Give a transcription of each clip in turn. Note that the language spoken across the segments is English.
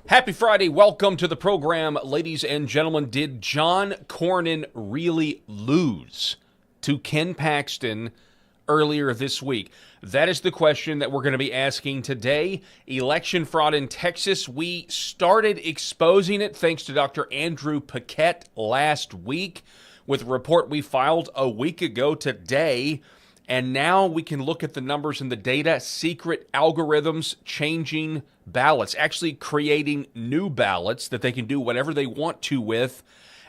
Happy Friday. Welcome to the program, ladies and gentlemen. Did John Cornyn really lose to Ken Paxton earlier this week? That is the question that we're going to be asking today. Election fraud in Texas. We started exposing it thanks to Dr. Andrew Paquette last week with a report we filed a week ago today. And now we can look at the numbers and the data, secret algorithms changing ballots, actually creating new ballots that they can do whatever they want to with,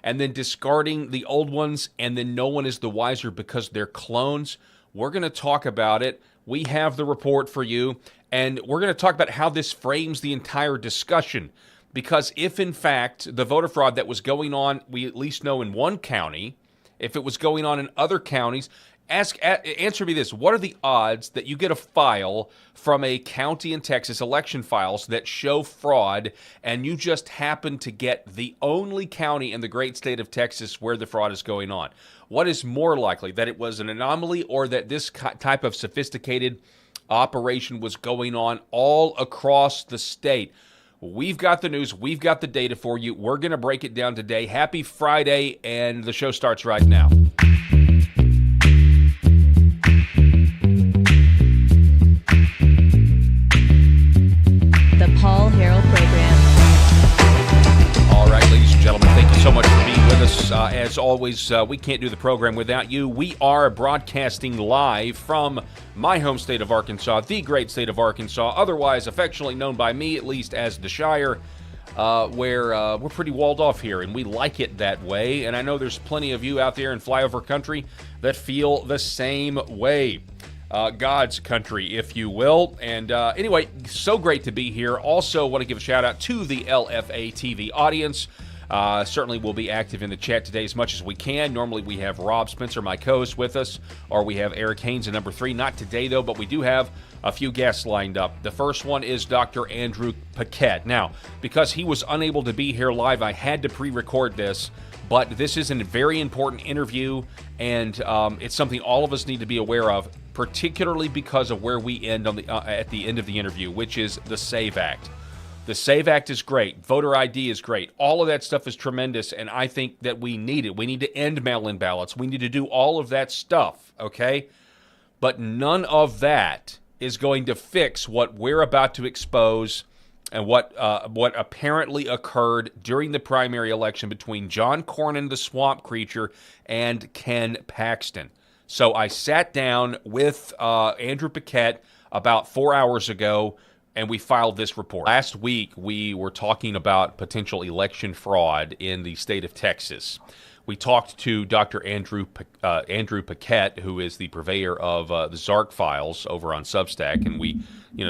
and then discarding the old ones, and then no one is the wiser because they're clones. We're going to talk about it. We have the report for you, and we're going to talk about how this frames the entire discussion. Because if, in fact, the voter fraud that was going on, we at least know in one county, if it was going on in other counties, answer me this. What are the odds that you get a file from a county in Texas, election files, that show fraud, and you just happen to get the only county in the great state of Texas where the fraud is going on? What is more likely, that it was an anomaly or that this type of sophisticated operation was going on all across the state? We've got the news. We've got the data for you. We're going to break it down today. Happy Friday, and the show starts right now. Paul Harrell program. All right, ladies and gentlemen, thank you so much for being with us. As always, we can't do the program without you. We are broadcasting live from my home state of Arkansas, the great state of Arkansas, otherwise affectionately known by me, at least, as the Shire, where we're pretty walled off here, and we like it that way. And I know there's plenty of you out there in flyover country that feel the same way. God's country, if you will. And anyway, so great to be here. Also want to give a shout out to the LFA TV audience. Certainly we'll be active in the chat today as much as we can. Normally we have Rob Spencer, my co-host, with us, or we have Eric Haynes at number 3. Not today, though, but we do have a few guests lined up. The first one is Dr. Andrew Paquette. Now, because he was unable to be here live, I had to pre-record this. But this is a very important interview, and it's something all of us need to be aware of, particularly because of where we end on at the end of the interview, which is the SAVE Act. The SAVE Act is great. Voter ID is great. All of that stuff is tremendous, and I think that we need it. We need to end mail-in ballots. We need to do all of that stuff, okay? But none of that is going to fix what we're about to expose and what apparently occurred during the primary election between John Cornyn, the swamp creature, and Ken Paxton. So I sat down with Andrew Paquette about 4 hours ago, and we filed this report. Last week, we were talking about potential election fraud in the state of Texas. We talked to Dr. Andrew Paquette, who is the purveyor of the Zark files over on Substack, and we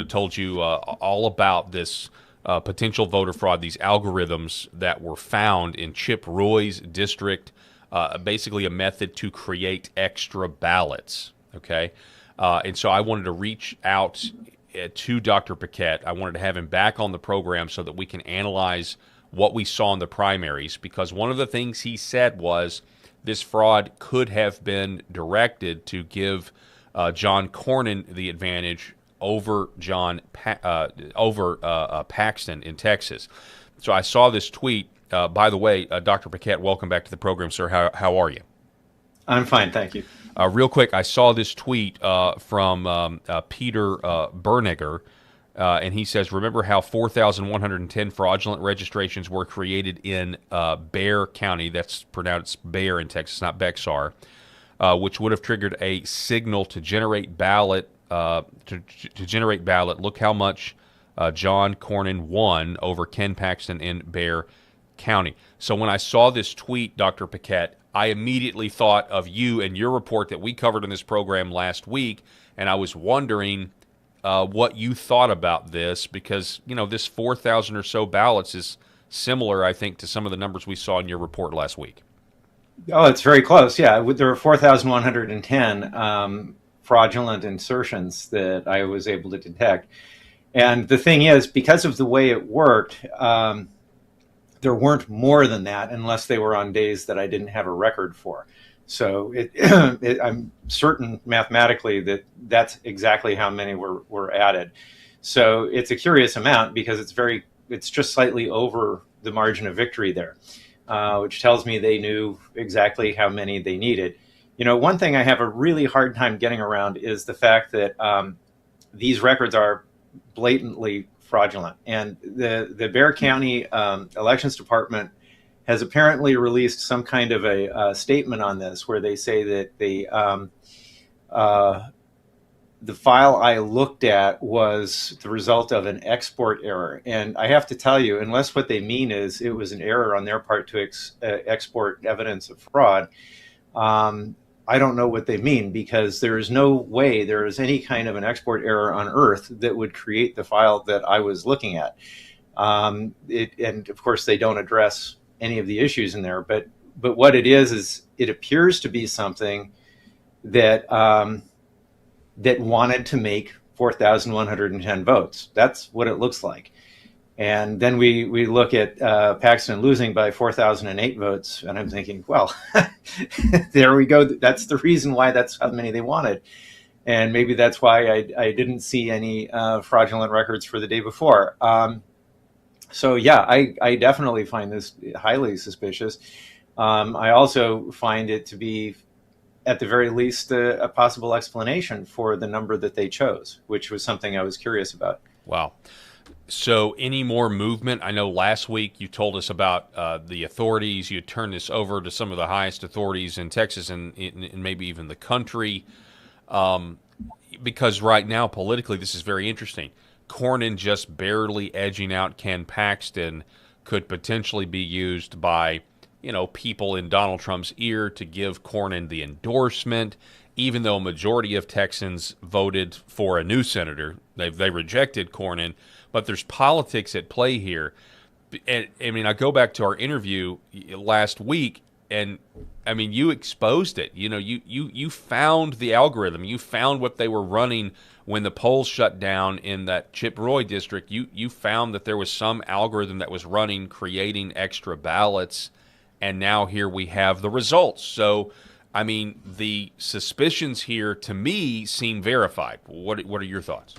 told you all about this potential voter fraud, these algorithms that were found in Chip Roy's district, basically a method to create extra ballots, okay? And so I wanted to reach out to Dr. Paquette. I wanted to have him back on the program so that we can analyze what we saw in the primaries, because one of the things he said was this fraud could have been directed to give John Cornyn the advantage over Paxton in Texas. So I saw this tweet. By the way, Dr. Paquette, welcome back to the program, sir. How are you? I'm fine, thank you. Real quick, I saw this tweet from Peter Berniger, and he says, remember how 4,110 fraudulent registrations were created in Bexar County, that's pronounced Bear in Texas, not Bexar, which would have triggered a signal to generate ballot. To generate ballot. Look how much John Cornyn won over Ken Paxton in Bexar County. So when I saw this tweet, Dr. Paquette, I immediately thought of you and your report that we covered in this program last week, and I was wondering what you thought about this, because, this 4,000 or so ballots is similar, I think, to some of the numbers we saw in your report last week. Oh, it's very close, yeah. There were 4,110 fraudulent insertions that I was able to detect. And the thing is, because of the way it worked, there weren't more than that unless they were on days that I didn't have a record for. So I'm certain mathematically that that's exactly how many were added. So it's a curious amount because it's very it's just slightly over the margin of victory there, which tells me they knew exactly how many they needed. One thing I have a really hard time getting around is the fact that these records are blatantly fraudulent. And the Bexar County Elections Department has apparently released some kind of a statement on this, where they say that the file I looked at was the result of an export error. And I have to tell you, unless what they mean is it was an error on their part to export evidence of fraud, I don't know what they mean, because there is no way there is any kind of an export error on earth that would create the file that I was looking at. And of course, they don't address any of the issues in there. But what it is it appears to be something that that wanted to make 4,110 votes. That's what it looks like. And then we look at Paxton losing by 4,008 votes, and I'm thinking, well, there we go. That's the reason why that's how many they wanted. And maybe that's why I didn't see any fraudulent records for the day before. So yeah, I definitely find this highly suspicious. I also find it to be, at the very least, a possible explanation for the number that they chose, which was something I was curious about. Wow. So any more movement? I know last week you told us about the authorities. You turned this over to some of the highest authorities in Texas and maybe even the country, because right now, politically, this is very interesting. Cornyn just barely edging out Ken Paxton could potentially be used by people in Donald Trump's ear to give Cornyn the endorsement, even though a majority of Texans voted for a new senator. They rejected Cornyn, but there's politics at play here. And I mean, I go back to our interview last week, and I mean, you exposed it. You found the algorithm. You found what they were running when the polls shut down in that Chip Roy district. You found that there was some algorithm that was running, creating extra ballots. And now here we have the results. So, I mean, the suspicions here, to me, seem verified. What are your thoughts?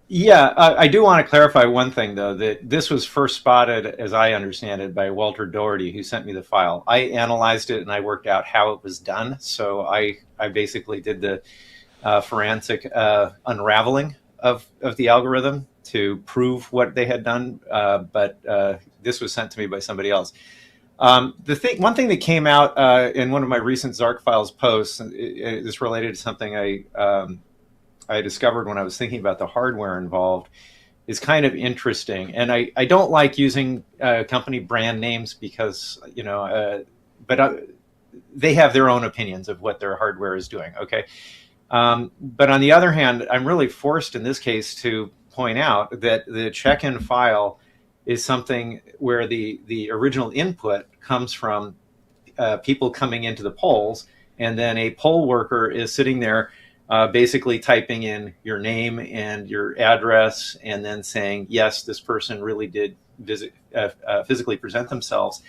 Yeah, I do want to clarify one thing, though, that this was first spotted, as I understand it, by Walter Doherty, who sent me the file. I analyzed it and I worked out how it was done. So I basically did the forensic unraveling of the algorithm to prove what they had done. But this was sent to me by somebody else. One thing that came out in one of my recent Zark Files posts, this related to something I discovered when I was thinking about the hardware involved, is kind of interesting. And I don't like using company brand names because, but they have their own opinions of what their hardware is doing. Okay. But on the other hand, I'm really forced in this case to point out that the check-in file is something where the original input comes from people coming into the polls, and then a poll worker is sitting there basically typing in your name and your address, and then saying, yes, this person really did physically present themselves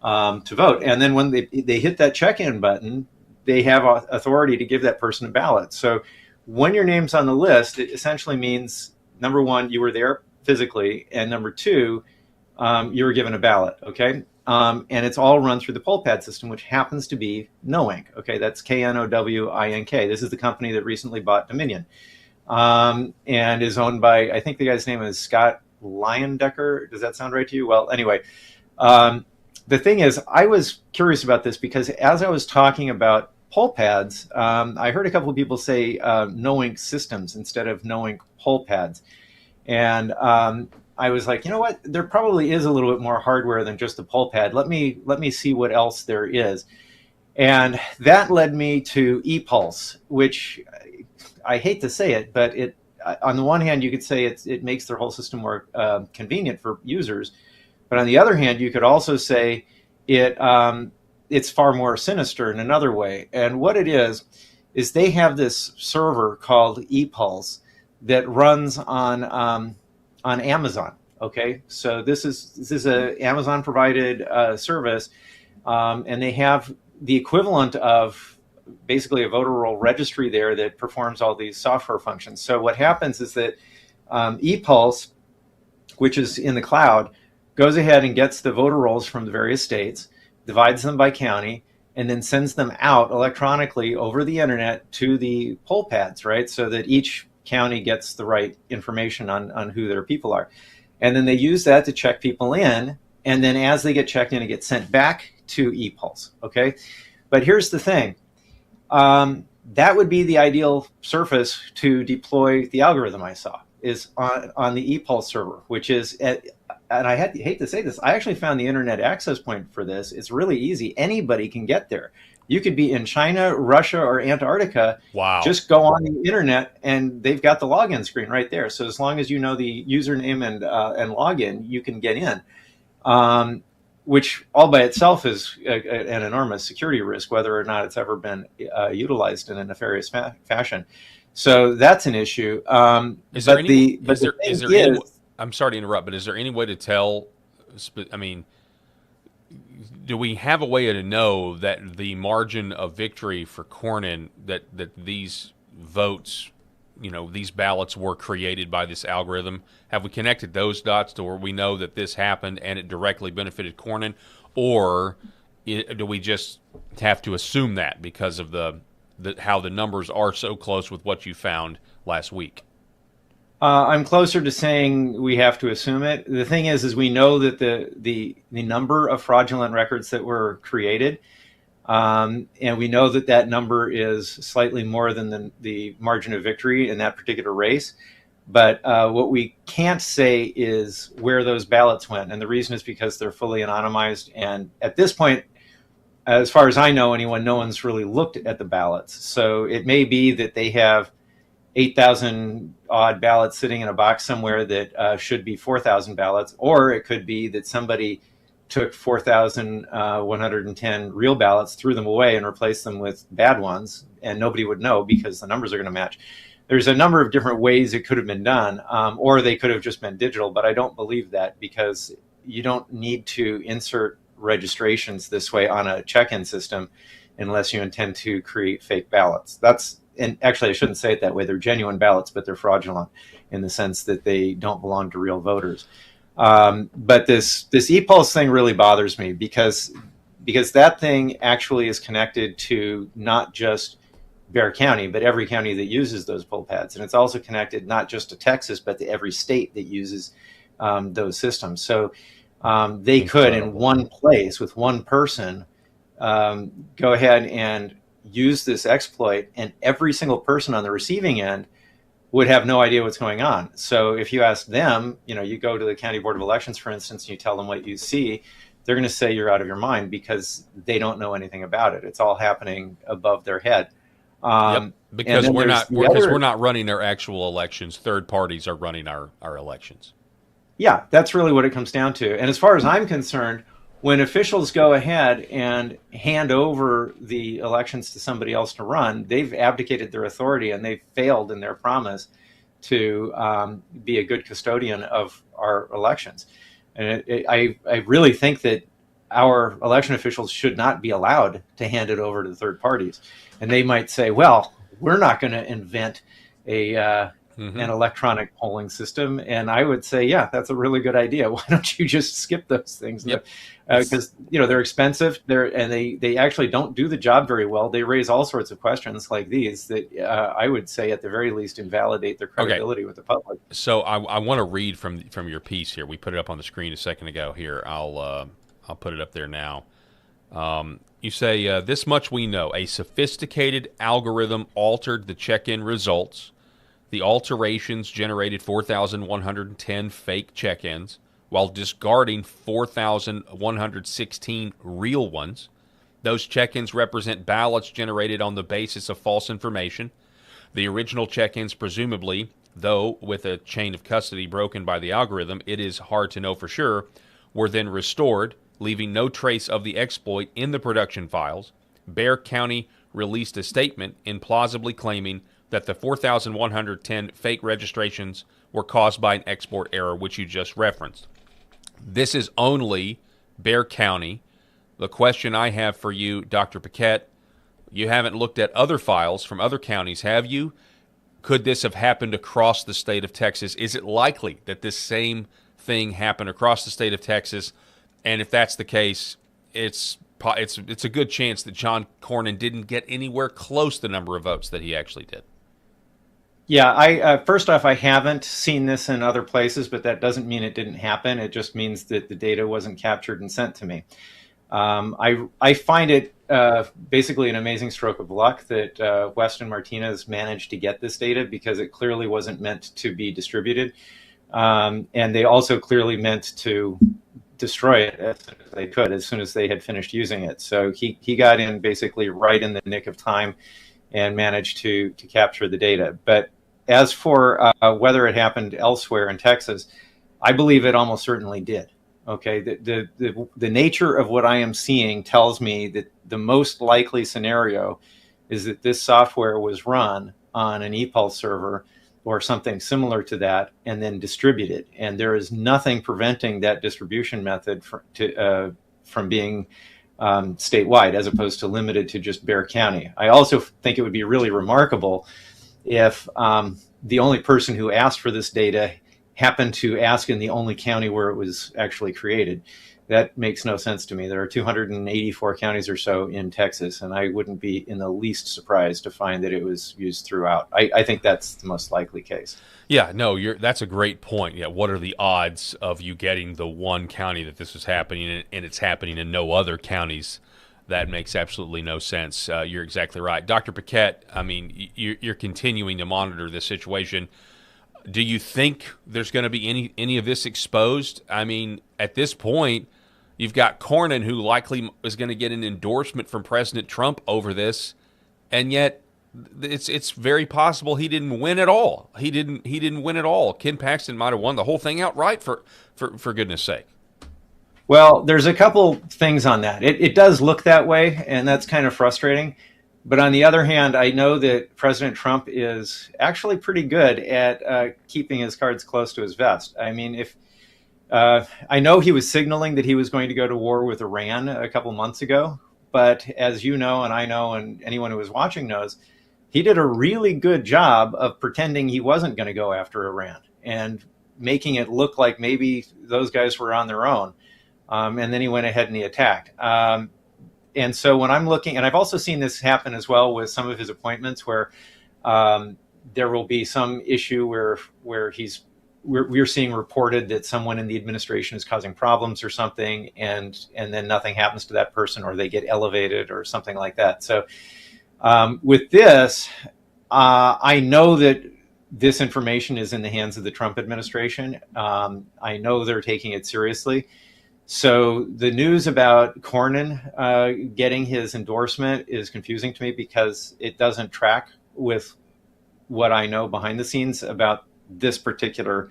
to vote. And then when they hit that check-in button, they have authority to give that person a ballot. So when your name's on the list, it essentially means, number one, you were there physically, and number two, you were given a ballot, okay? And it's all run through the poll pad system, which happens to be Knowink, okay? That's KNOWINK. This is the company that recently bought Dominion, and is owned by, I think the guy's name is Scott Leyendecker. Does that sound right to you? Well, anyway, the thing is, I was curious about this because as I was talking about poll pads, I heard a couple of people say Knowink systems instead of Knowink poll pads. And I was like, you know what? There probably is a little bit more hardware than just the poll pad. Let me see what else there is. And that led me to ePulse, which I hate to say it, but it, on the one hand, you could say it makes their whole system more convenient for users. But on the other hand, you could also say it's far more sinister in another way. And what it is they have this server called ePulse that runs on Amazon. Okay, so this is a Amazon provided service, and they have the equivalent of basically a voter roll registry there that performs all these software functions. So what happens is that ePulse, which is in the cloud, goes ahead and gets the voter rolls from the various states, divides them by county, and then sends them out electronically over the internet to the poll pads, right? So that each county gets the right information on who their people are. And then they use that to check people in. And then as they get checked in, it gets sent back to ePulse, okay? But here's the thing. That would be the ideal surface to deploy the algorithm I saw, is on the ePulse server, which is and I hate to say this, I actually found the internet access point for this. It's really easy. Anybody can get there. You could be in China, Russia, or Antarctica. Wow. Just go on the internet, and they've got the login screen right there. So as long as you know the username and login, you can get in, which all by itself is an enormous security risk, whether or not it's ever been utilized in a nefarious fashion. So I'm sorry to interrupt, but is there any way to tell? I mean, do we have a way to know that the margin of victory for Cornyn, that these votes, these ballots were created by this algorithm? Have we connected those dots to where we know that this happened and it directly benefited Cornyn, or do we just have to assume that because of how the numbers are so close with what you found last week? I'm closer to saying we have to assume it. The thing is we know that the number of fraudulent records that were created, and we know that number is slightly more than the margin of victory in that particular race. But what we can't say is where those ballots went. And the reason is because they're fully anonymized. And at this point, as far as I know, no one's really looked at the ballots. So it may be that they have 8,000 odd ballots sitting in a box somewhere that should be 4,000 ballots, or it could be that somebody took 4,110 real ballots, threw them away, and replaced them with bad ones, and nobody would know because the numbers are going to match. There's a number of different ways it could have been done, or they could have just been digital, but I don't believe that, because you don't need to insert registrations this way on a check-in system unless you intend to create fake ballots. And actually, I shouldn't say it that way. They're genuine ballots, but they're fraudulent in the sense that they don't belong to real voters. But this ePulse thing really bothers me because that thing actually is connected to not just Bexar County, but every county that uses those poll pads. And it's also connected not just to Texas, but to every state that uses those systems. So they could, in one place with one person, go ahead and use this exploit, and every single person on the receiving end would have no idea what's going on. So if you ask them, you go to the County Board of Elections, for instance, and you tell them what you see, they're going to say you're out of your mind because they don't know anything about it. It's all happening above their head. Because we're not running our actual elections. Third parties are running our elections. Yeah, that's really what it comes down to. And as far as I'm concerned, when officials go ahead and hand over the elections to somebody else to run, they've abdicated their authority and they've failed in their promise to be a good custodian of our elections. And I really think that our election officials should not be allowed to hand it over to the third parties. And they might say, well, we're not going to invent an electronic polling system. And I would say, yeah, that's a really good idea. Why don't you just skip those things? Yep. Because they're expensive, and they actually don't do the job very well. They raise all sorts of questions like these that I would say at the very least invalidate their credibility with the public. So I want to read from your piece here. We put it up on the screen a second ago. Here, I'll put it up there now. You say, this much we know. A sophisticated algorithm altered the check-in results. The alterations generated 4,110 fake check-ins, while discarding 4,116 real ones. Those check-ins represent ballots generated on the basis of false information. The original check-ins, presumably, though with a chain of custody broken by the algorithm, it is hard to know for sure, were then restored, leaving no trace of the exploit in the production files. Bexar County released a statement implausibly claiming that the 4,110 fake registrations were caused by an export error, which you just referenced. This is only Bexar County. The question I have for you, Dr. Paquette, you haven't looked at other files from other counties, have you? Could this have happened across the state of Texas? Is it likely that this same thing happen across the state of Texas. And if that's the case, it's a good chance that John Cornyn didn't get anywhere close to the number of votes that he actually did. Yeah, I first off, I haven't seen this in other places, but that doesn't mean it didn't happen. It just means that the data wasn't captured and sent to me. I find it basically an amazing stroke of luck that Weston Martinez managed to get this data, because it clearly wasn't meant to be distributed. And they also clearly meant to destroy it as soon as they could, as soon as they had finished using it. So he got in basically right in the nick of time and managed to capture the data. But as for whether it happened elsewhere in Texas, I believe it almost certainly did. Okay, the nature of what I am seeing tells me that the most likely scenario is that this software was run on an ePulse server or something similar to that, and then distributed. And there is nothing preventing that distribution method from being statewide, as opposed to limited to just Bexar County. I also think it would be really remarkable if the only person who asked for this data happened to ask in the only county where it was actually created. That makes no sense to me. There are 284 counties or so in Texas, and I wouldn't be in the least surprised to find that it was used throughout. I think that's the most likely case. Yeah, no, that's a great point. Yeah, what are the odds of you getting the one county that this is happening, and it's happening in no other counties? That makes absolutely no sense. You're exactly right. Dr. Paquette, I mean, you're continuing to monitor this situation. Do you think there's going to be any of this exposed? I mean, at this point, you've got Cornyn, who likely is going to get an endorsement from President Trump over this, and yet it's very possible he didn't win at all. He didn't win at all. Ken Paxton might have won the whole thing outright, for goodness sake. Well, there's a couple things on that. It does look that way, and that's kind of frustrating. But on the other hand, I know that President Trump is actually pretty good at keeping his cards close to his vest. I mean, I know he was signaling that he was going to go to war with Iran a couple months ago, but as you know, and I know, and anyone who was watching knows, he did a really good job of pretending he wasn't going to go after Iran and making it look like maybe those guys were on their own. And then he went ahead and he attacked. And so when I'm looking, and I've also seen this happen as well with some of his appointments, where there will be some issue where we're seeing reported that someone in the administration is causing problems or something, and then nothing happens to that person, or they get elevated or something like that. So with this, I know that this information is in the hands of the Trump administration. I know they're taking it seriously. So the news about Cornyn getting his endorsement is confusing to me, because it doesn't track with what I know behind the scenes about this particular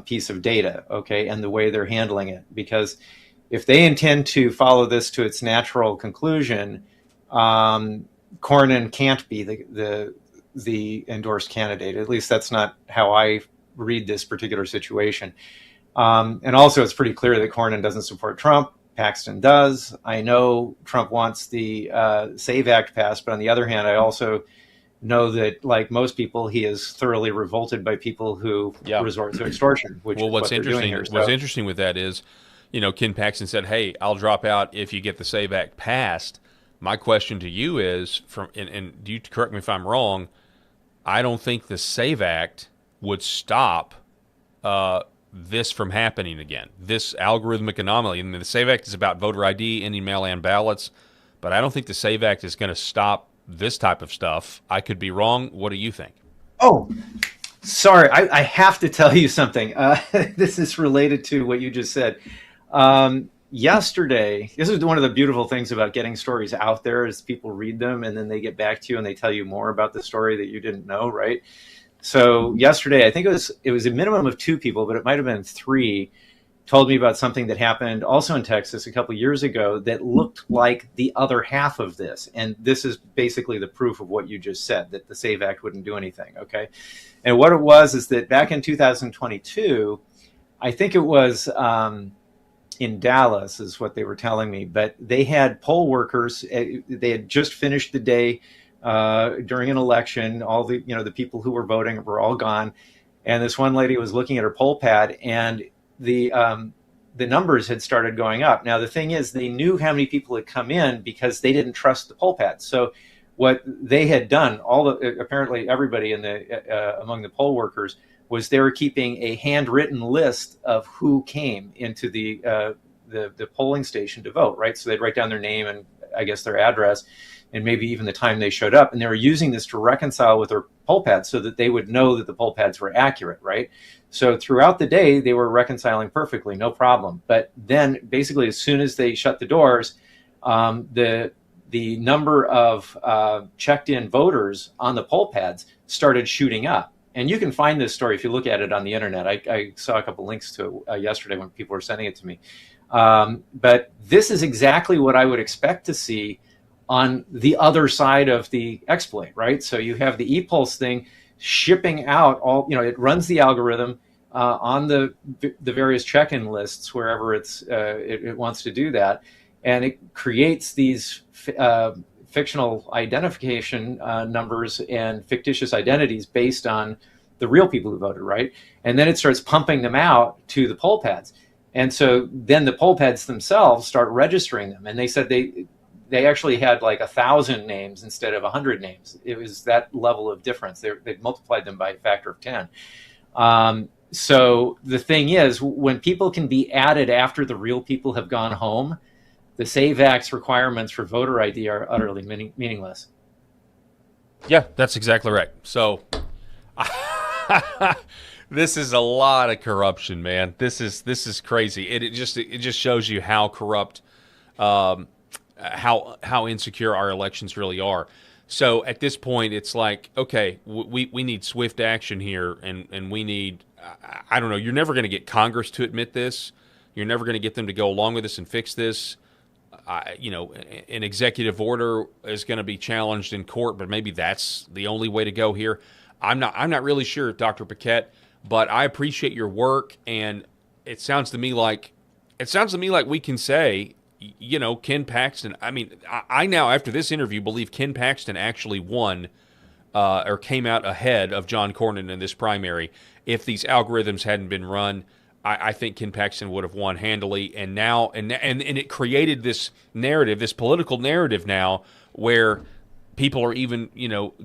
piece of data, okay, and the way they're handling it. Because if they intend to follow this to its natural conclusion, Cornyn can't be the endorsed candidate. At least that's not how I read this particular situation. And also, it's pretty clear that Cornyn doesn't support Trump. Paxton does. I know Trump wants the SAVE Act passed, but on the other hand, I also know that, like most people, he is thoroughly revolted by people who resort to extortion. Which well, what's interesting? Here, what's interesting with that is, Ken Paxton said, "Hey, I'll drop out if you get the SAVE Act passed." My question to you is, and do you correct me if I'm wrong? I don't think the SAVE Act would stop this from happening again. This algorithmic anomaly. I mean, the SAVE Act is about voter ID, ending mail-in ballots, but I don't think the SAVE Act is going to stop this type of stuff. I could be wrong. What do you think? Oh, sorry. I have to tell you something. This is related to what you just said. Yesterday, this is one of the beautiful things about getting stories out there, is people read them and then they get back to you and they tell you more about the story that you didn't know, right? So yesterday, I think it was a minimum of 2 people, but it might have been 3, told me about something that happened also in Texas a couple years ago that looked like the other half of this. And this is basically the proof of what you just said, that the SAVE Act wouldn't do anything, okay? And what it was is that back in 2022, I think it was in Dallas is what they were telling me, but they had poll workers, they had just finished the day during an election. All the people who were voting were all gone, and this one lady was looking at her poll pad, and the numbers had started going up. Now, the thing is, they knew how many people had come in because they didn't trust the poll pads. So what they had done, apparently everybody among the poll workers, was they were keeping a handwritten list of who came into the polling station to vote, right? So they'd write down their name and I guess their address and maybe even the time they showed up. And they were using this to reconcile with their poll pads so that they would know that the poll pads were accurate, right? So throughout the day, they were reconciling perfectly, no problem. But then basically as soon as they shut the doors, the number of checked-in voters on the poll pads started shooting up. And you can find this story if you look at it on the internet. I saw a couple links to it yesterday when people were sending it to me. But this is exactly what I would expect to see on the other side of the exploit, right? So you have the ePulse thing shipping out all, it runs the algorithm on the various check-in lists wherever it wants to do that. And it creates these fictional identification numbers and fictitious identities based on the real people who voted, right? And then it starts pumping them out to the poll pads. And so then the poll pads themselves start registering them. And they said they actually had like 1,000 names instead of 100 names. It was that level of difference. They multiplied them by a factor of 10. So the thing is, when people can be added after the real people have gone home, the Save Act's requirements for voter ID are utterly meaningless. Yeah, that's exactly right. So this is a lot of corruption, man. This is crazy. It just shows you how corrupt, how insecure our elections really are. So at this point, it's like, okay, we need swift action here, and we need, I don't know, you're never going to get Congress to admit this. You're never going to get them to go along with this and fix this. An executive order is going to be challenged in court, but maybe that's the only way to go here. I'm not really sure, Dr. Paquette, but I appreciate your work, and it sounds to me like we can say, Ken Paxton. I mean, I now, after this interview, believe Ken Paxton actually won or came out ahead of John Cornyn in this primary. If these algorithms hadn't been run, I think Ken Paxton would have won handily. And now, and it created this narrative, this political narrative now, where people are even,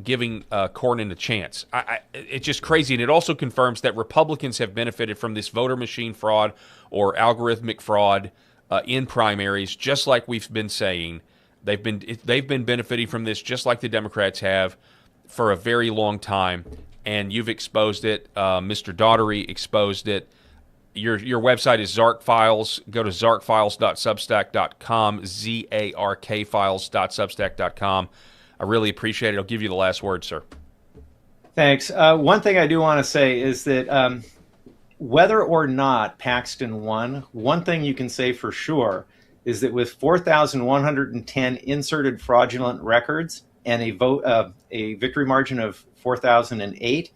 giving Cornyn a chance. It's just crazy, and it also confirms that Republicans have benefited from this voter machine fraud or algorithmic fraud in primaries, just like we've been saying. They've been benefiting from this, just like the Democrats have, for a very long time. And you've exposed it. Mr. Daugherty exposed it. Your website is Zark Files. Go to zarkfiles.substack.com, zarkfiles.substack.com. I really appreciate it. I'll give you the last word, sir. Thanks. One thing I do want to say is that whether or not Paxton won, one thing you can say for sure is that with 4,110 inserted fraudulent records and a victory margin of 4,008,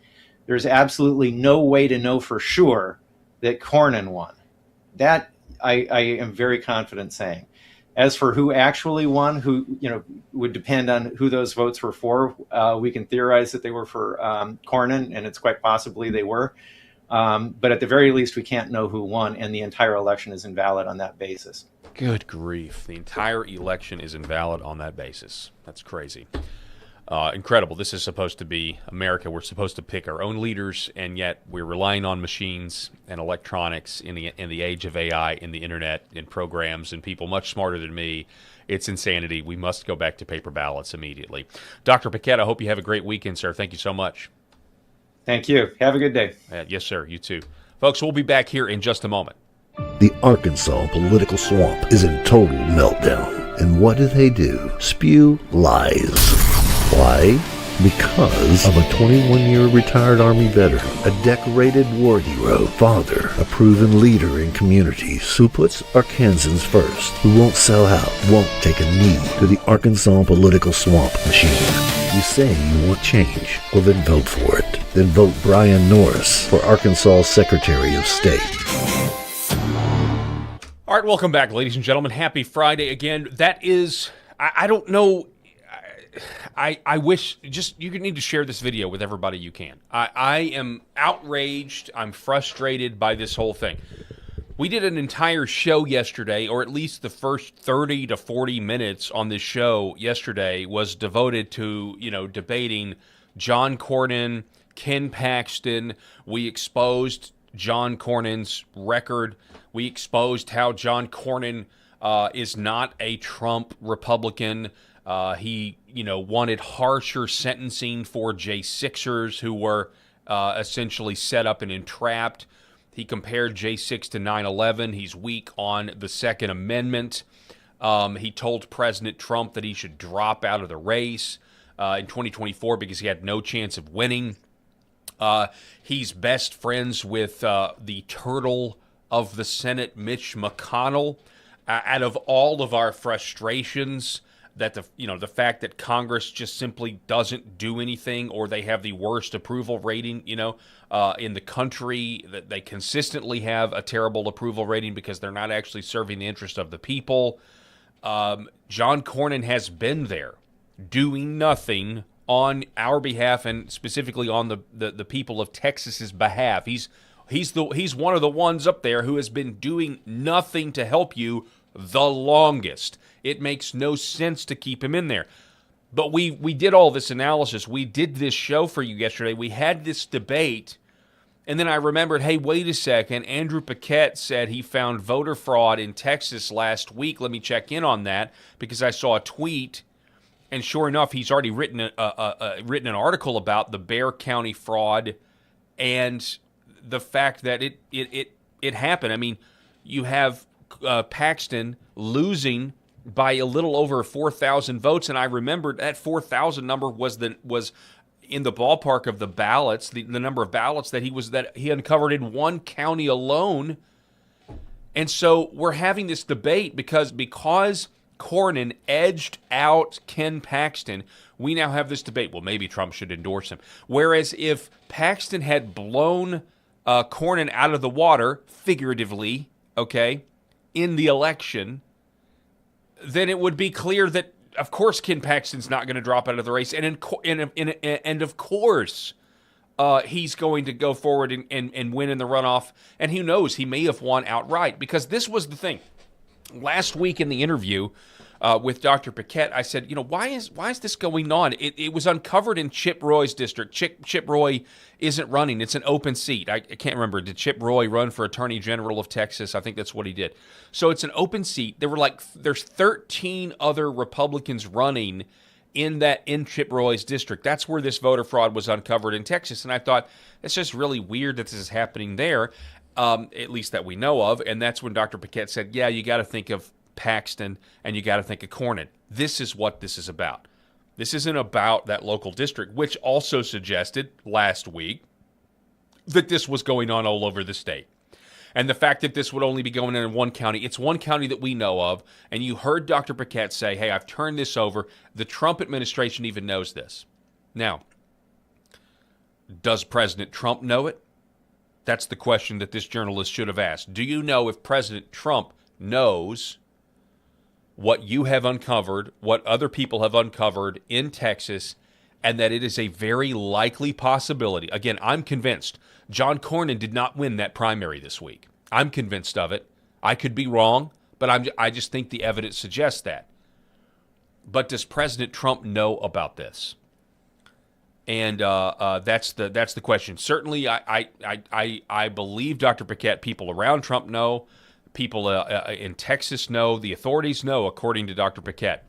there's absolutely no way to know for sure that Cornyn won. That I am very confident saying. As for who actually won, who would depend on who those votes were for. We can theorize that they were for Cornyn, and it's quite possibly they were. But at the very least, we can't know who won, and the entire election is invalid on that basis. Good grief. The entire election is invalid on that basis. That's crazy. Incredible. This is supposed to be America. We're supposed to pick our own leaders, and yet we're relying on machines and electronics in the age of AI, in the internet, in programs, and people much smarter than me. It's insanity. We must go back to paper ballots immediately. Dr. Paquette, I hope you have a great weekend, sir. Thank you so much. Thank you. Have a good day. Yes, sir. You too. Folks, we'll be back here in just a moment. The Arkansas political swamp is in total meltdown. And what do? Spew lies. Why? Because of a 21-year retired Army veteran, a decorated war hero, father, a proven leader in communities who puts Arkansans first, who won't sell out, won't take a knee to the Arkansas political swamp machine. You say you want change, well then vote for it. Then vote Brian Norris for Arkansas Secretary of State. All right, welcome back, ladies and gentlemen. Happy Friday again. That is, I don't know, I wish, you need to share this video with everybody you can. I am outraged. I'm frustrated by this whole thing. We did an entire show yesterday, or at least the first 30 to 40 minutes on this show yesterday was devoted to, debating John Cornyn, Ken Paxton. We exposed John Cornyn's record. We exposed how John Cornyn is not a Trump Republican. He, wanted harsher sentencing for J6ers who were essentially set up and entrapped. He compared J6 to 9/11. He's weak on the Second Amendment. He told President Trump that he should drop out of the race in 2024 because he had no chance of winning. He's best friends with the turtle of the Senate, Mitch McConnell. Out of all of our frustrations, that the fact that Congress just simply doesn't do anything, or they have the worst approval rating, in the country, that they consistently have a terrible approval rating because they're not actually serving the interest of the people. John Cornyn has been there doing nothing on our behalf, and specifically on the people of Texas's behalf. He's one of the ones up there who has been doing nothing to help you the longest. It makes no sense to keep him in there. But we did all this analysis. We did this show for you yesterday. We had this debate, and then I remembered, hey, wait a second. Andrew Paquette said he found voter fraud in Texas last week. Let me check in on that, because I saw a tweet, and sure enough, he's already written an article about the Bexar County fraud and the fact that it happened. I mean, you have Paxton losing by a little over 4,000 votes, and I remembered that 4,000 number was in the ballpark of the ballots, the number of ballots that he uncovered in one county alone. And so we're having this debate because Cornyn edged out Ken Paxton. We now have this debate. Well, maybe Trump should endorse him. Whereas if Paxton had blown Cornyn out of the water, figuratively, okay, in the election, then it would be clear that, of course, Ken Paxton's not going to drop out of the race, and of course, he's going to go forward and win in the runoff. And who knows, he may have won outright, because this was the thing. Last week in the interview with Dr. Paquette, I said, why is this going on? It was uncovered in Chip Roy's district. Chip Roy isn't running. It's an open seat. I can't remember. Did Chip Roy run for Attorney General of Texas? I think that's what he did. So it's an open seat. There's 13 other Republicans running in Chip Roy's district. That's where this voter fraud was uncovered in Texas. And I thought, it's just really weird that this is happening there, at least that we know of. And that's when Dr. Paquette said, yeah, you got to think of Paxton and you got to think of Cornyn. This is what this is about. This isn't about that local district, which also suggested last week that this was going on all over the state. And the fact that this would only be going on in one county, it's one county that we know of, and you heard Dr. Paquette say, hey, I've turned this over. The Trump administration even knows this. Now, does President Trump know it? That's the question that this journalist should have asked. Do you know if President Trump knows what you have uncovered, what other people have uncovered in Texas, and that it is a very likely possibility? Again, I'm convinced John Cornyn did not win that primary this week. I'm convinced of it. I could be wrong, but I just think the evidence suggests that. But does President Trump know about this? And that's the question. Certainly, I believe Dr. Paquette. People around Trump know. People in Texas know. The authorities know, according to Dr. Paquette.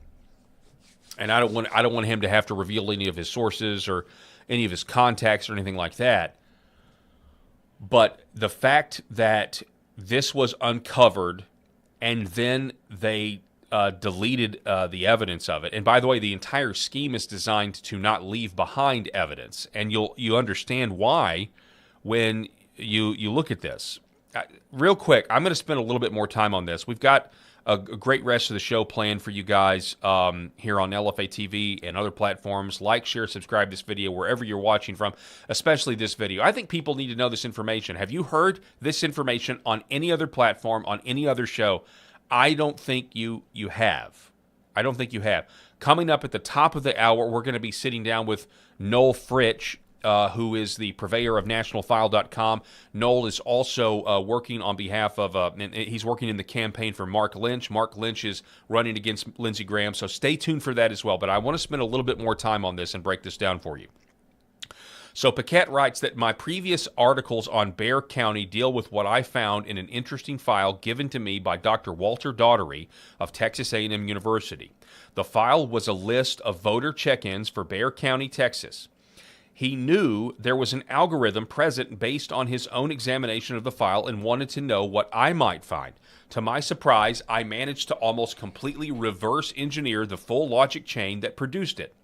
And I don't want him to have to reveal any of his sources or any of his contacts or anything like that. But the fact that this was uncovered and then they deleted the evidence of it. And by the way, the entire scheme is designed to not leave behind evidence. And you understand why when you look at this. Real quick, I'm going to spend a little bit more time on this. We've got a great rest of the show planned for you guys here on LFA TV and other platforms. Like, share, subscribe this video wherever you're watching from, especially this video. I think people need to know this information. Have you heard this information on any other platform, on any other show? I don't think you have. I don't think you have. Coming up at the top of the hour, we're going to be sitting down with Noel Fritsch who is the purveyor of nationalfile.com. Noel is also working on behalf of, he's working in the campaign for Mark Lynch. Mark Lynch is running against Lindsey Graham, so stay tuned for that as well. But I want to spend a little bit more time on this and break this down for you. So Paquette writes that my previous articles on Bexar County deal with what I found in an interesting file given to me by Dr. Walter Daugherty of Texas A&M University. The file was a list of voter check-ins for Bexar County, Texas. He knew there was an algorithm present based on his own examination of the file and wanted to know what I might find. To my surprise, I managed to almost completely reverse engineer the full logic chain that produced it.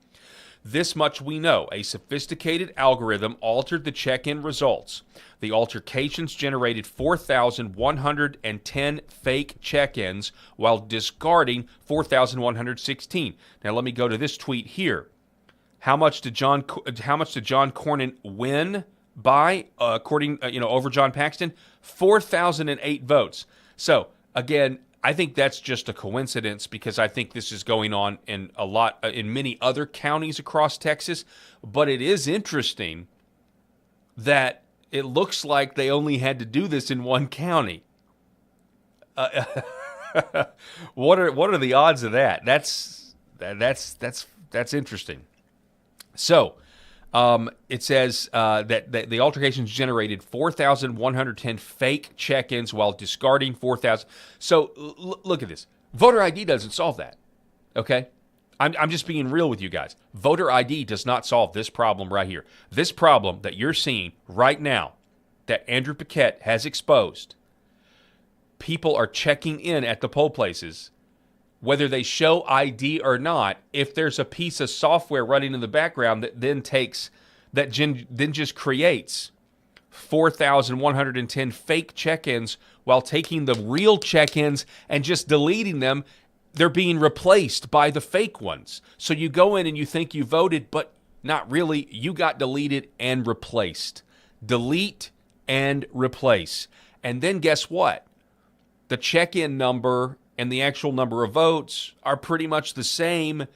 This much we know. A sophisticated algorithm altered the check-in results. The altercations generated 4,110 fake check-ins while discarding 4,116. Now let me go to this tweet here. How much did John Cornyn win by, according over John Paxton? 4,008 votes. So again, I think that's just a coincidence because I think this is going on in many other counties across Texas. But it is interesting that it looks like they only had to do this in one county. What are the odds of that? That's interesting. So it says that the altercations generated 4,110 fake check-ins while discarding 4,000. So look at this. Voter ID doesn't solve that, okay? I'm just being real with you guys. Voter ID does not solve this problem right here. This problem that you're seeing right now that Andrew Paquette has exposed, people are checking in at the poll places whether they show ID or not, if there's a piece of software running in the background that then just creates 4,110 fake check-ins while taking the real check-ins and just deleting them, they're being replaced by the fake ones. So you go in and you think you voted, but not really. You got deleted and replaced. Delete and replace. And then guess what? The check-in number and the actual number of votes are pretty much the same.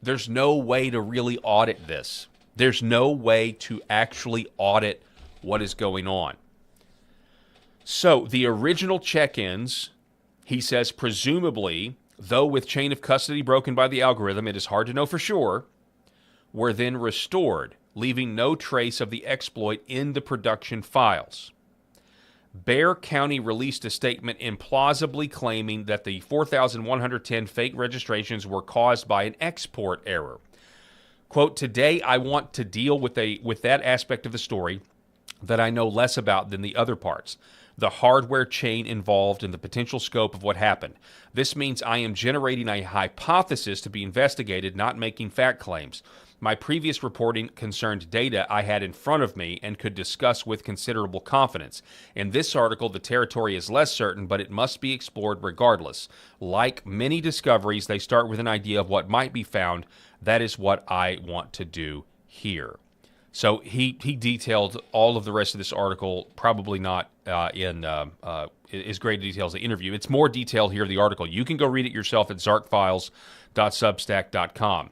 There's no way to really audit this. There's no way to actually audit what is going on. So the original check-ins, he says, presumably, though with chain of custody broken by the algorithm, it is hard to know for sure, were then restored, leaving no trace of the exploit in the production files. Bexar County released a statement implausibly claiming that the 4,110 fake registrations were caused by an export error. Quote, today I want to deal with that aspect of the story that I know less about than the other parts, the hardware chain involved and the potential scope of what happened. This means I am generating a hypothesis to be investigated, not making fact claims. My previous reporting concerned data I had in front of me and could discuss with considerable confidence. In this article, the territory is less certain, but it must be explored regardless. Like many discoveries, they start with an idea of what might be found. That is what I want to do here. So he detailed all of the rest of this article, probably not in as great detail as the interview. It's more detailed here, the article. You can go read it yourself at zarkfiles.substack.com.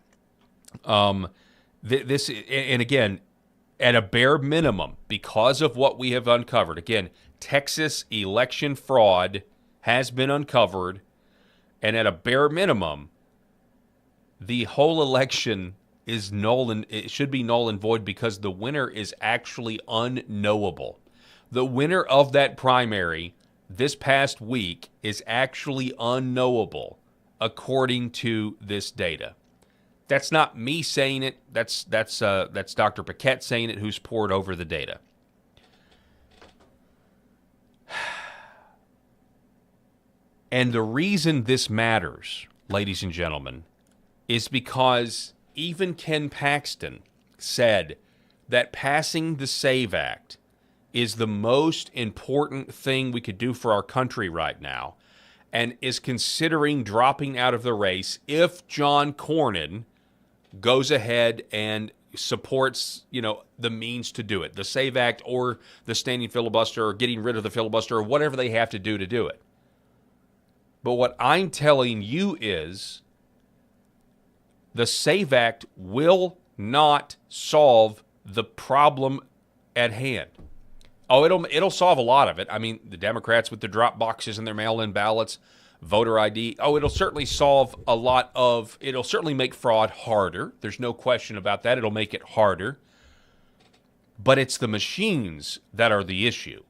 This, and again, at a bare minimum, because of what we have uncovered, again, Texas election fraud has been uncovered, and at a bare minimum, the whole election is null and it should be null and void because the winner is actually unknowable. The winner of that primary this past week is actually unknowable according to this data. That's not me saying it. That's Dr. Paquette saying it, who's poured over the data. And the reason this matters, ladies and gentlemen, is because even Ken Paxton said that passing the SAVE Act is the most important thing we could do for our country right now, and is considering dropping out of the race if John Cornyn goes ahead and supports, the means to do it, the SAVE Act or the standing filibuster or getting rid of the filibuster or whatever they have to do it. But what I'm telling you is the SAVE Act will not solve the problem at hand. Oh, it'll solve a lot of it. I mean, the Democrats with the drop boxes and their mail-in ballots, voter ID. Oh, it'll certainly solve a lot of, it'll certainly make fraud harder. There's no question about that. It'll make it harder. But it's the machines that are the issue.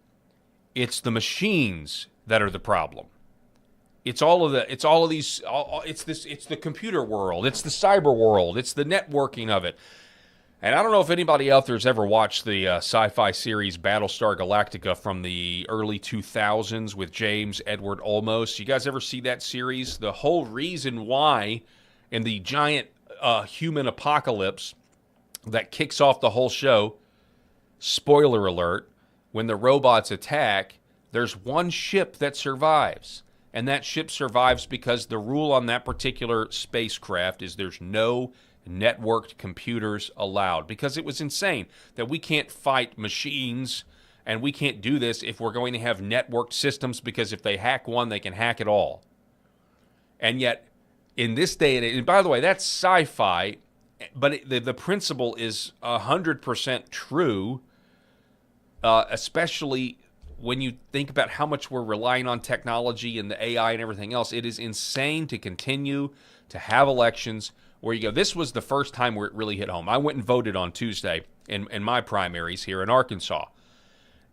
It's the machines that are the problem. It's the computer world. It's the cyber world. It's the networking of it. And I don't know if anybody out there has ever watched the sci-fi series Battlestar Galactica from the early 2000s with James Edward Olmos. You guys ever see that series? The whole reason why in the giant human apocalypse that kicks off the whole show, spoiler alert, when the robots attack, there's one ship that survives. And that ship survives because the rule on that particular spacecraft is there's no networked computers allowed, because it was insane that we can't fight machines and we can't do this if we're going to have networked systems, because if they hack one, they can hack it all. And yet, in this day and age, and by the way, that's sci-fi, but the principle is 100% true, especially when you think about how much we're relying on technology and the AI and everything else. It is insane to continue to have elections where you go, this was the first time where it really hit home. I went and voted on Tuesday in my primaries here in Arkansas.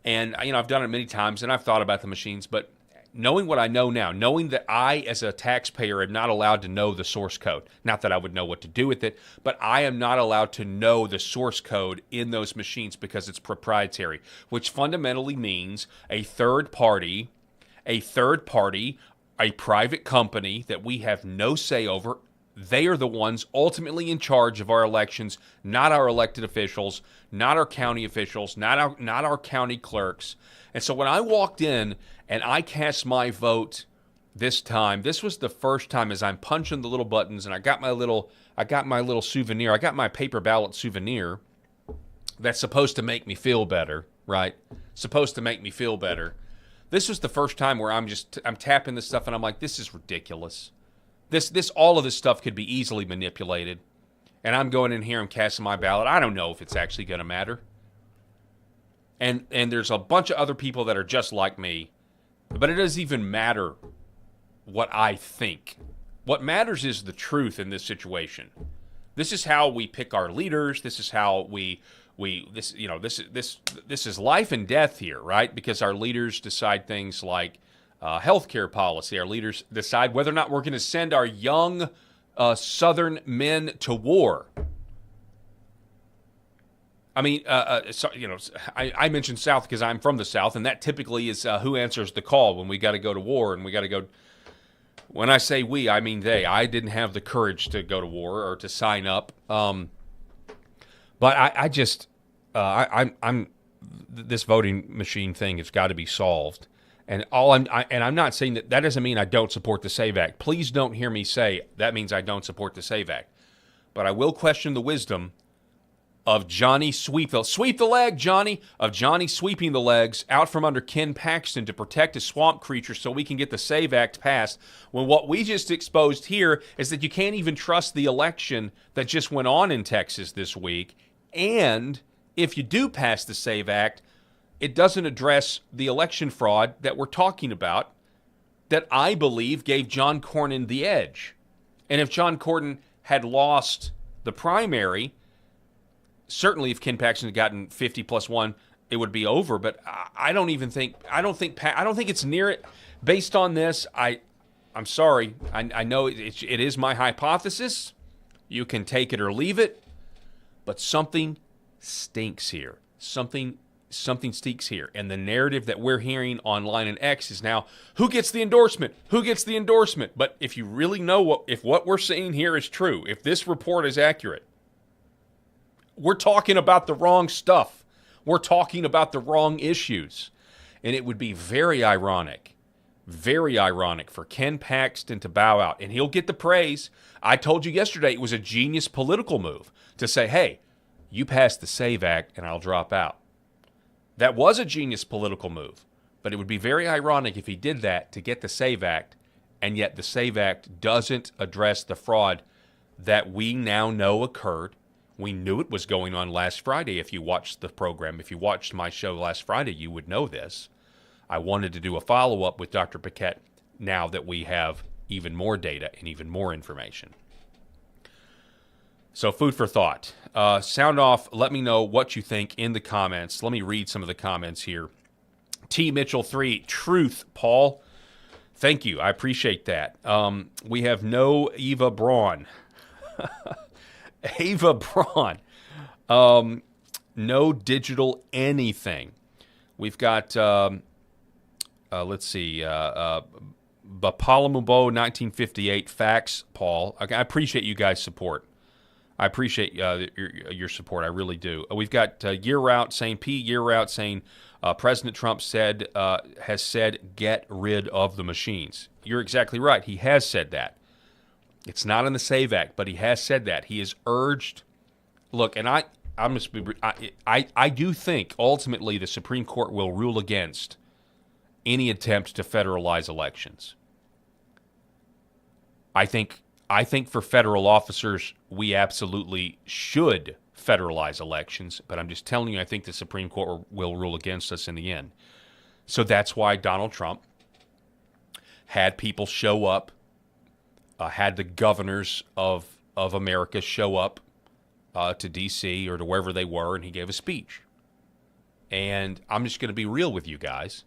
And, I've done it many times, and I've thought about the machines, but knowing what I know now, knowing that I, as a taxpayer, am not allowed to know the source code, not that I would know what to do with it, but I am not allowed to know the source code in those machines because it's proprietary, which fundamentally means a third party, a private company that we have no say over. They are the ones ultimately in charge of our elections, not our elected officials, not our county officials, not our county clerks. And so when I walked in and I cast my vote this time, this was the first time as I'm punching the little buttons, and I got my little souvenir. I got my paper ballot souvenir that's supposed to make me feel better, right? Supposed to make me feel better. This was the first time where I'm tapping this stuff and I'm like, this is ridiculous. All of this stuff could be easily manipulated. And I'm going in here and casting my ballot. I don't know if it's actually going to matter. And there's a bunch of other people that are just like me. But it doesn't even matter what I think. What matters is the truth in this situation. This is how we pick our leaders. This is how this is life and death here, right? Because our leaders decide things like healthcare policy. Our leaders decide whether or not we're going to send our young Southern men to war. I mean, I mentioned South because I'm from the South, and that typically is who answers the call when we got to go to war, and we got to go. When I say we, I mean they. I didn't have the courage to go to war or to sign up. But I'm this voting machine thing has got to be solved. And I'm not saying that doesn't mean I don't support the SAVE Act. Please don't hear me say that means I don't support the SAVE Act. But I will question the wisdom of Johnny sweep the leg, Johnny, of Johnny sweeping the legs out from under Ken Paxton to protect a swamp creature so we can get the SAVE Act passed, when what we just exposed here is that you can't even trust the election that just went on in Texas this week. And if you do pass the SAVE Act, it doesn't address the election fraud that we're talking about that I believe gave John Cornyn the edge. And if John Cornyn had lost the primary, certainly if Ken Paxton had gotten 50 plus 1, it would be over. But I don't think it's near it. Based on this, I'm sorry. I know it is my hypothesis. You can take it or leave it. But something stinks here. Something stinks here. And the narrative that we're hearing online and X is now, who gets the endorsement? Who gets the endorsement? But if you really know if what we're saying here is true, if this report is accurate, we're talking about the wrong stuff. We're talking about the wrong issues. And it would be very ironic for Ken Paxton to bow out. And he'll get the praise. I told you yesterday it was a genius political move to say, hey, you pass the SAVE Act and I'll drop out. That was a genius political move. But it would be very ironic if he did that to get the SAVE Act, and yet the SAVE Act doesn't address the fraud that we now know occurred. We knew it was going on last Friday. If you watched the program, if you watched my show last Friday, you would know this. I wanted to do a follow-up with Dr. Paquette now that we have even more data and even more information. So food for thought. Sound off. Let me know what you think in the comments. Let me read some of the comments here. T. Mitchell 3, truth, Paul. Thank you. I appreciate that. We have no Eva Braun. Ava Braun. No digital anything. We've got, let's see, Bapalamubo 1958, facts, Paul. I appreciate you guys' support. I appreciate your support. I really do. We've got Year Out saying, Year Out saying, President Trump has said, get rid of the machines. You're exactly right. He has said that. It's not in the SAVE Act, but he has said that. He has urged. Look, and I do think ultimately the Supreme Court will rule against any attempt to federalize elections. I think for federal officers, we absolutely should federalize elections, but I'm just telling you, I think the Supreme Court will rule against us in the end. So that's why Donald Trump had people show up, had the governors of America show up to D.C. or to wherever they were, and he gave a speech. And I'm just going to be real with you guys.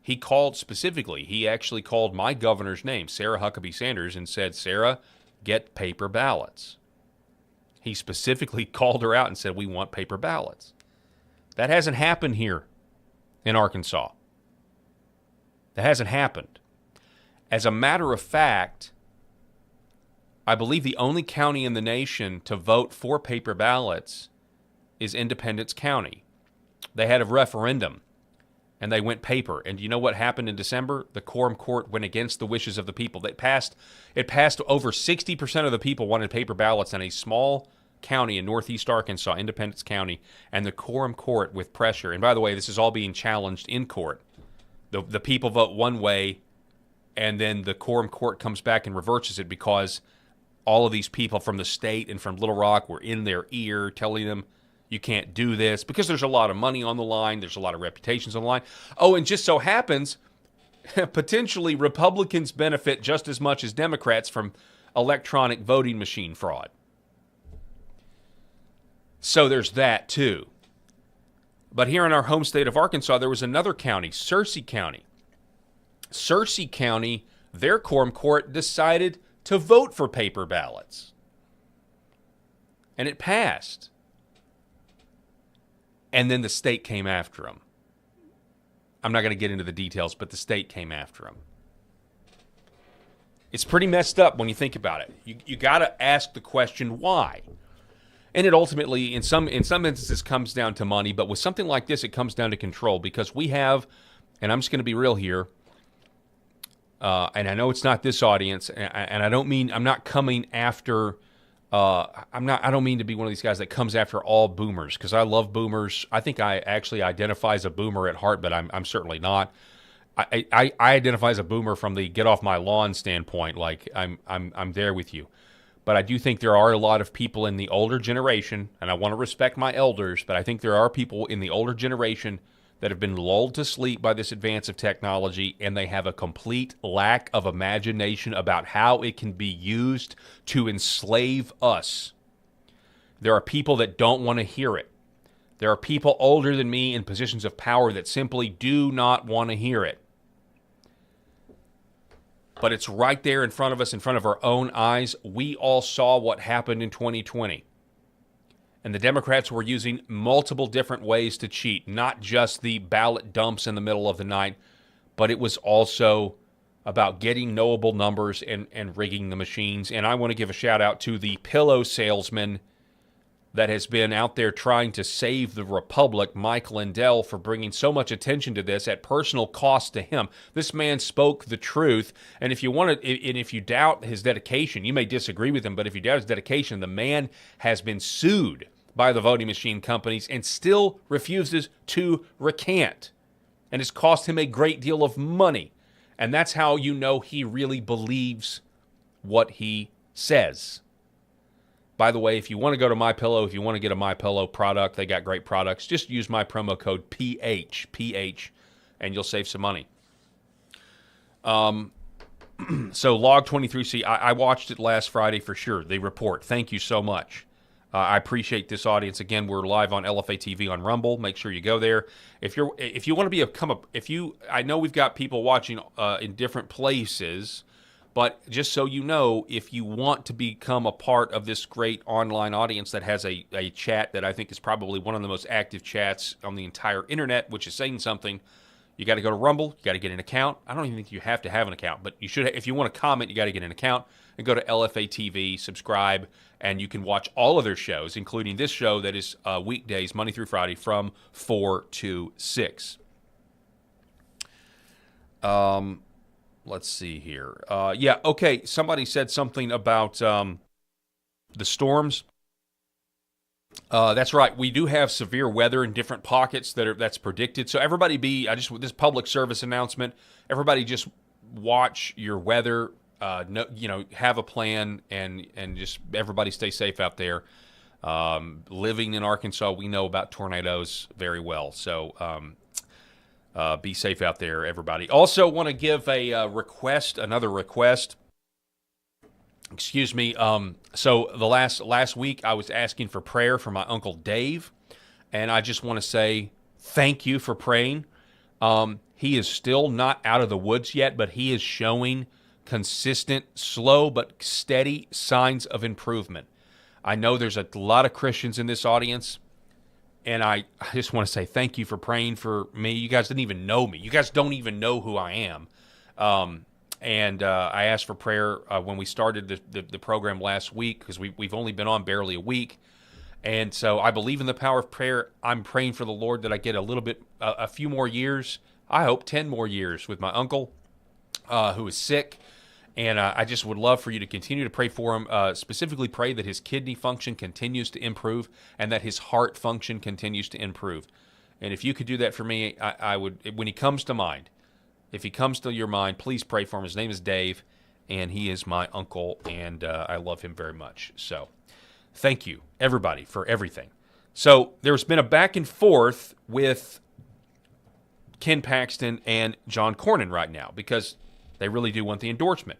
He called specifically, he actually called my governor's name, Sarah Huckabee Sanders, and said, Sarah, get paper ballots. He specifically called her out and said, we want paper ballots. That hasn't happened here in Arkansas. That hasn't happened. As a matter of fact, I believe the only county in the nation to vote for paper ballots is Independence County. They had a referendum, and they went paper. And you know what happened in December? The quorum court went against the wishes of the people. It passed over 60% of the people wanted paper ballots in a small county in northeast Arkansas, Independence County, and the quorum court with pressure. And by the way, this is all being challenged in court. The people vote one way, and then the quorum court comes back and reverses it because all of these people from the state and from Little Rock were in their ear telling them, you can't do this, because there's a lot of money on the line. There's a lot of reputations on the line. Oh, and just so happens, potentially Republicans benefit just as much as Democrats from electronic voting machine fraud. So there's that too. But here in our home state of Arkansas, there was another county, Searcy County. Searcy County, their quorum court decided to vote for paper ballots. And it passed. And then the state came after them. I'm not going to get into the details, but the state came after them. It's pretty messed up when you think about it. You got to ask the question, why? And it ultimately, in some instances, comes down to money. But with something like this, it comes down to control. Because we have, and I'm just going to be real here, and I know it's not this audience, and I don't mean, I'm not coming after, I don't mean to be one of these guys that comes after all boomers, because I love boomers. I think I actually identify as a boomer at heart, but I'm certainly not. I identify as a boomer from the get off my lawn standpoint, like I'm there with you. But I do think there are a lot of people in the older generation, and I want to respect my elders, but I think there are people in the older generation that have been lulled to sleep by this advance of technology, and they have a complete lack of imagination about how it can be used to enslave us. There are people that don't want to hear it. There are people older than me in positions of power that simply do not want to hear it. But it's right there in front of us, in front of our own eyes. We all saw what happened in 2020. And the Democrats were using multiple different ways to cheat, not just the ballot dumps in the middle of the night, but it was also about getting knowable numbers and rigging the machines. And I want to give a shout out to the pillow salesman that has been out there trying to save the Republic, Mike Lindell, for bringing so much attention to this at personal cost to him. This man spoke the truth, and if you doubt his dedication, you may disagree with him, but if you doubt his dedication, the man has been sued by the voting machine companies and still refuses to recant. And it's cost him a great deal of money. And that's how you know he really believes what he says. By the way, if you want to go to MyPillow, if you want to get a MyPillow product, they got great products. Just use my promo code PH, and you'll save some money. So Log 23C, I watched it last Friday for sure. The report. Thank you so much. I appreciate this audience. Again, we're live on LFA TV on Rumble. Make sure you go there. If you want to I know we've got people watching in different places, but just so you know, if you want to become a part of this great online audience that has a chat that I think is probably one of the most active chats on the entire internet, which is saying something, you got to go to Rumble. You got to get an account. I don't even think you have to have an account, but you should. If you want to comment, you got to get an account and go to LFA TV, subscribe, and you can watch all of their shows, including this show that is weekdays, Monday through Friday, from 4 to 6. Let's see here. Yeah, okay. Somebody said something about the storms. That's right. We do have severe weather in different pockets that's predicted. So everybody this public service announcement, everybody just watch your weather, have a plan, and just everybody stay safe out there. Living in Arkansas, we know about tornadoes very well. So be safe out there, everybody. Also want to give another request. Excuse me. So the last week I was asking for prayer for my Uncle Dave, and I just want to say thank you for praying. He is still not out of the woods yet, but he is showing consistent, slow but steady signs of improvement. I know there's a lot of Christians in this audience, and I just want to say thank you for praying for me. You guys didn't even know me. You guys don't even know who I am. And I asked for prayer when we started the program last week, because we've only been on barely a week. And so I believe in the power of prayer. I'm praying for the Lord that I get a few more years. I hope 10 more years with my uncle who is sick. And I just would love for you to continue to pray for him, specifically pray that his kidney function continues to improve and that his heart function continues to improve. And if you could do that for me, I would, when he comes to mind, if he comes to your mind, please pray for him. His name is Dave, and he is my uncle, and I love him very much. So thank you, everybody, for everything. So there's been a back and forth with Ken Paxton and John Cornyn right now because they really do want the endorsement.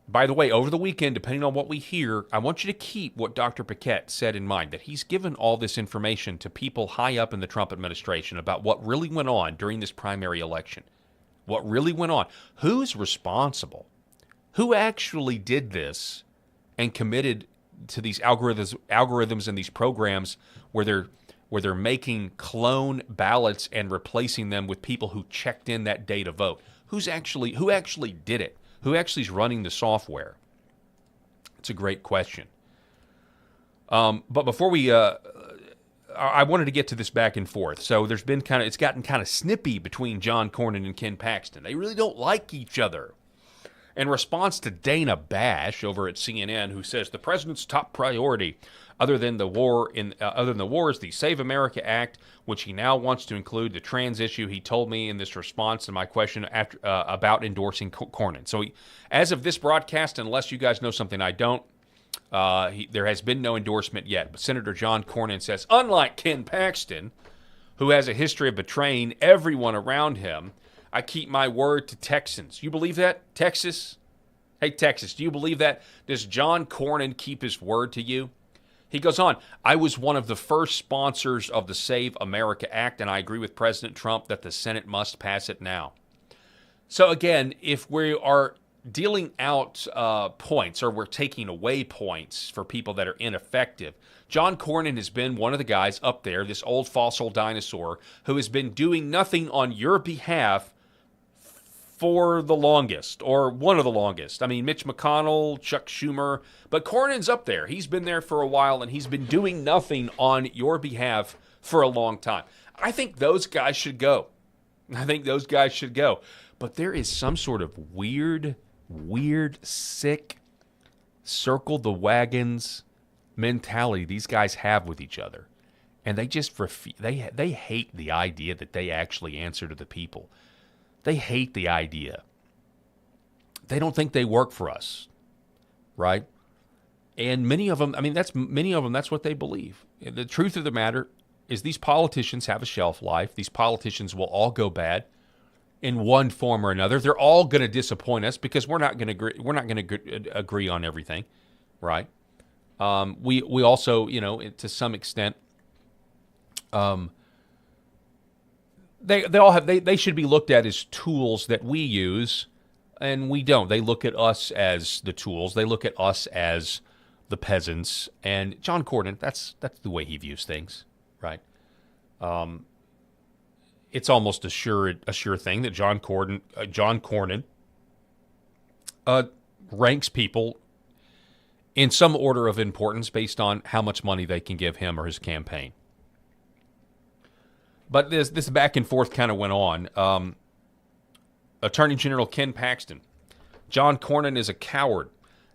By the way, over the weekend, depending on what we hear, I want you to keep what Dr. Paquette said in mind, that he's given all this information to people high up in the Trump administration about what really went on during this primary election. What really went on. Who's responsible? Who actually did this and committed to these algorithms and these programs where they're making clone ballots and replacing them with people who checked in that day to vote? Who actually did it? Who actually is running the software? It's a great question. But before I wanted to get to this back and forth. So there's been it's gotten kind of snippy between John Cornyn and Ken Paxton. They really don't like each other. In response to Dana Bash over at CNN, who says the president's top priority, other than the war is the Save America Act, which he now wants to include the trans issue. He told me in this response to my question about endorsing Cornyn. So as of this broadcast, unless you guys know something I don't, there has been no endorsement yet. But Senator John Cornyn says, unlike Ken Paxton, who has a history of betraying everyone around him, I keep my word to Texans. You believe that, Texas? Hey, Texas, do you believe that? Does John Cornyn keep his word to you? He goes on, I was one of the first sponsors of the Save America Act, and I agree with President Trump that the Senate must pass it now. So again, if we are dealing out points, or we're taking away points for people that are ineffective, John Cornyn has been one of the guys up there, this old fossil dinosaur, who has been doing nothing on your behalf for the longest, or one of the longest. I mean, Mitch McConnell, Chuck Schumer, but Cornyn's up there. He's been there for a while, and he's been doing nothing on your behalf for a long time. I think those guys should go. But there is some sort of weird, sick, circle the wagons mentality these guys have with each other. And they just they hate the idea that they actually answer to the people. They hate the idea. They don't think they work for us, right? And many of them, that's what they believe. The truth of the matter is these politicians have a shelf life. These politicians will all go bad in one form or another. They're all going to disappoint us because we're not going to agree on everything, right? We also, to some extent, they should be looked at as tools that we use, and we don't. They look at us as the tools. They look at us as the peasants. And John Cornyn, that's the way he views things, right? It's almost a sure thing that John Cornyn ranks people in some order of importance based on how much money they can give him or his campaign. But this back and forth kind of went on. Attorney General Ken Paxton. John Cornyn is a coward.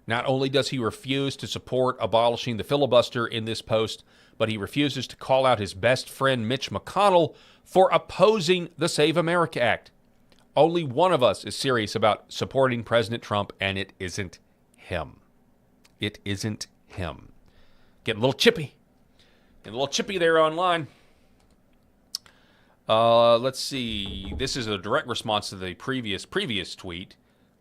Not only does he refuse to support abolishing the filibuster in this post, but he refuses to call out his best friend Mitch McConnell for opposing the Save America Act. Only one of us is serious about supporting President Trump, and it isn't him. It isn't him. Getting a little chippy. Getting a little chippy there online. Let's see. This is a direct response to the previous tweet.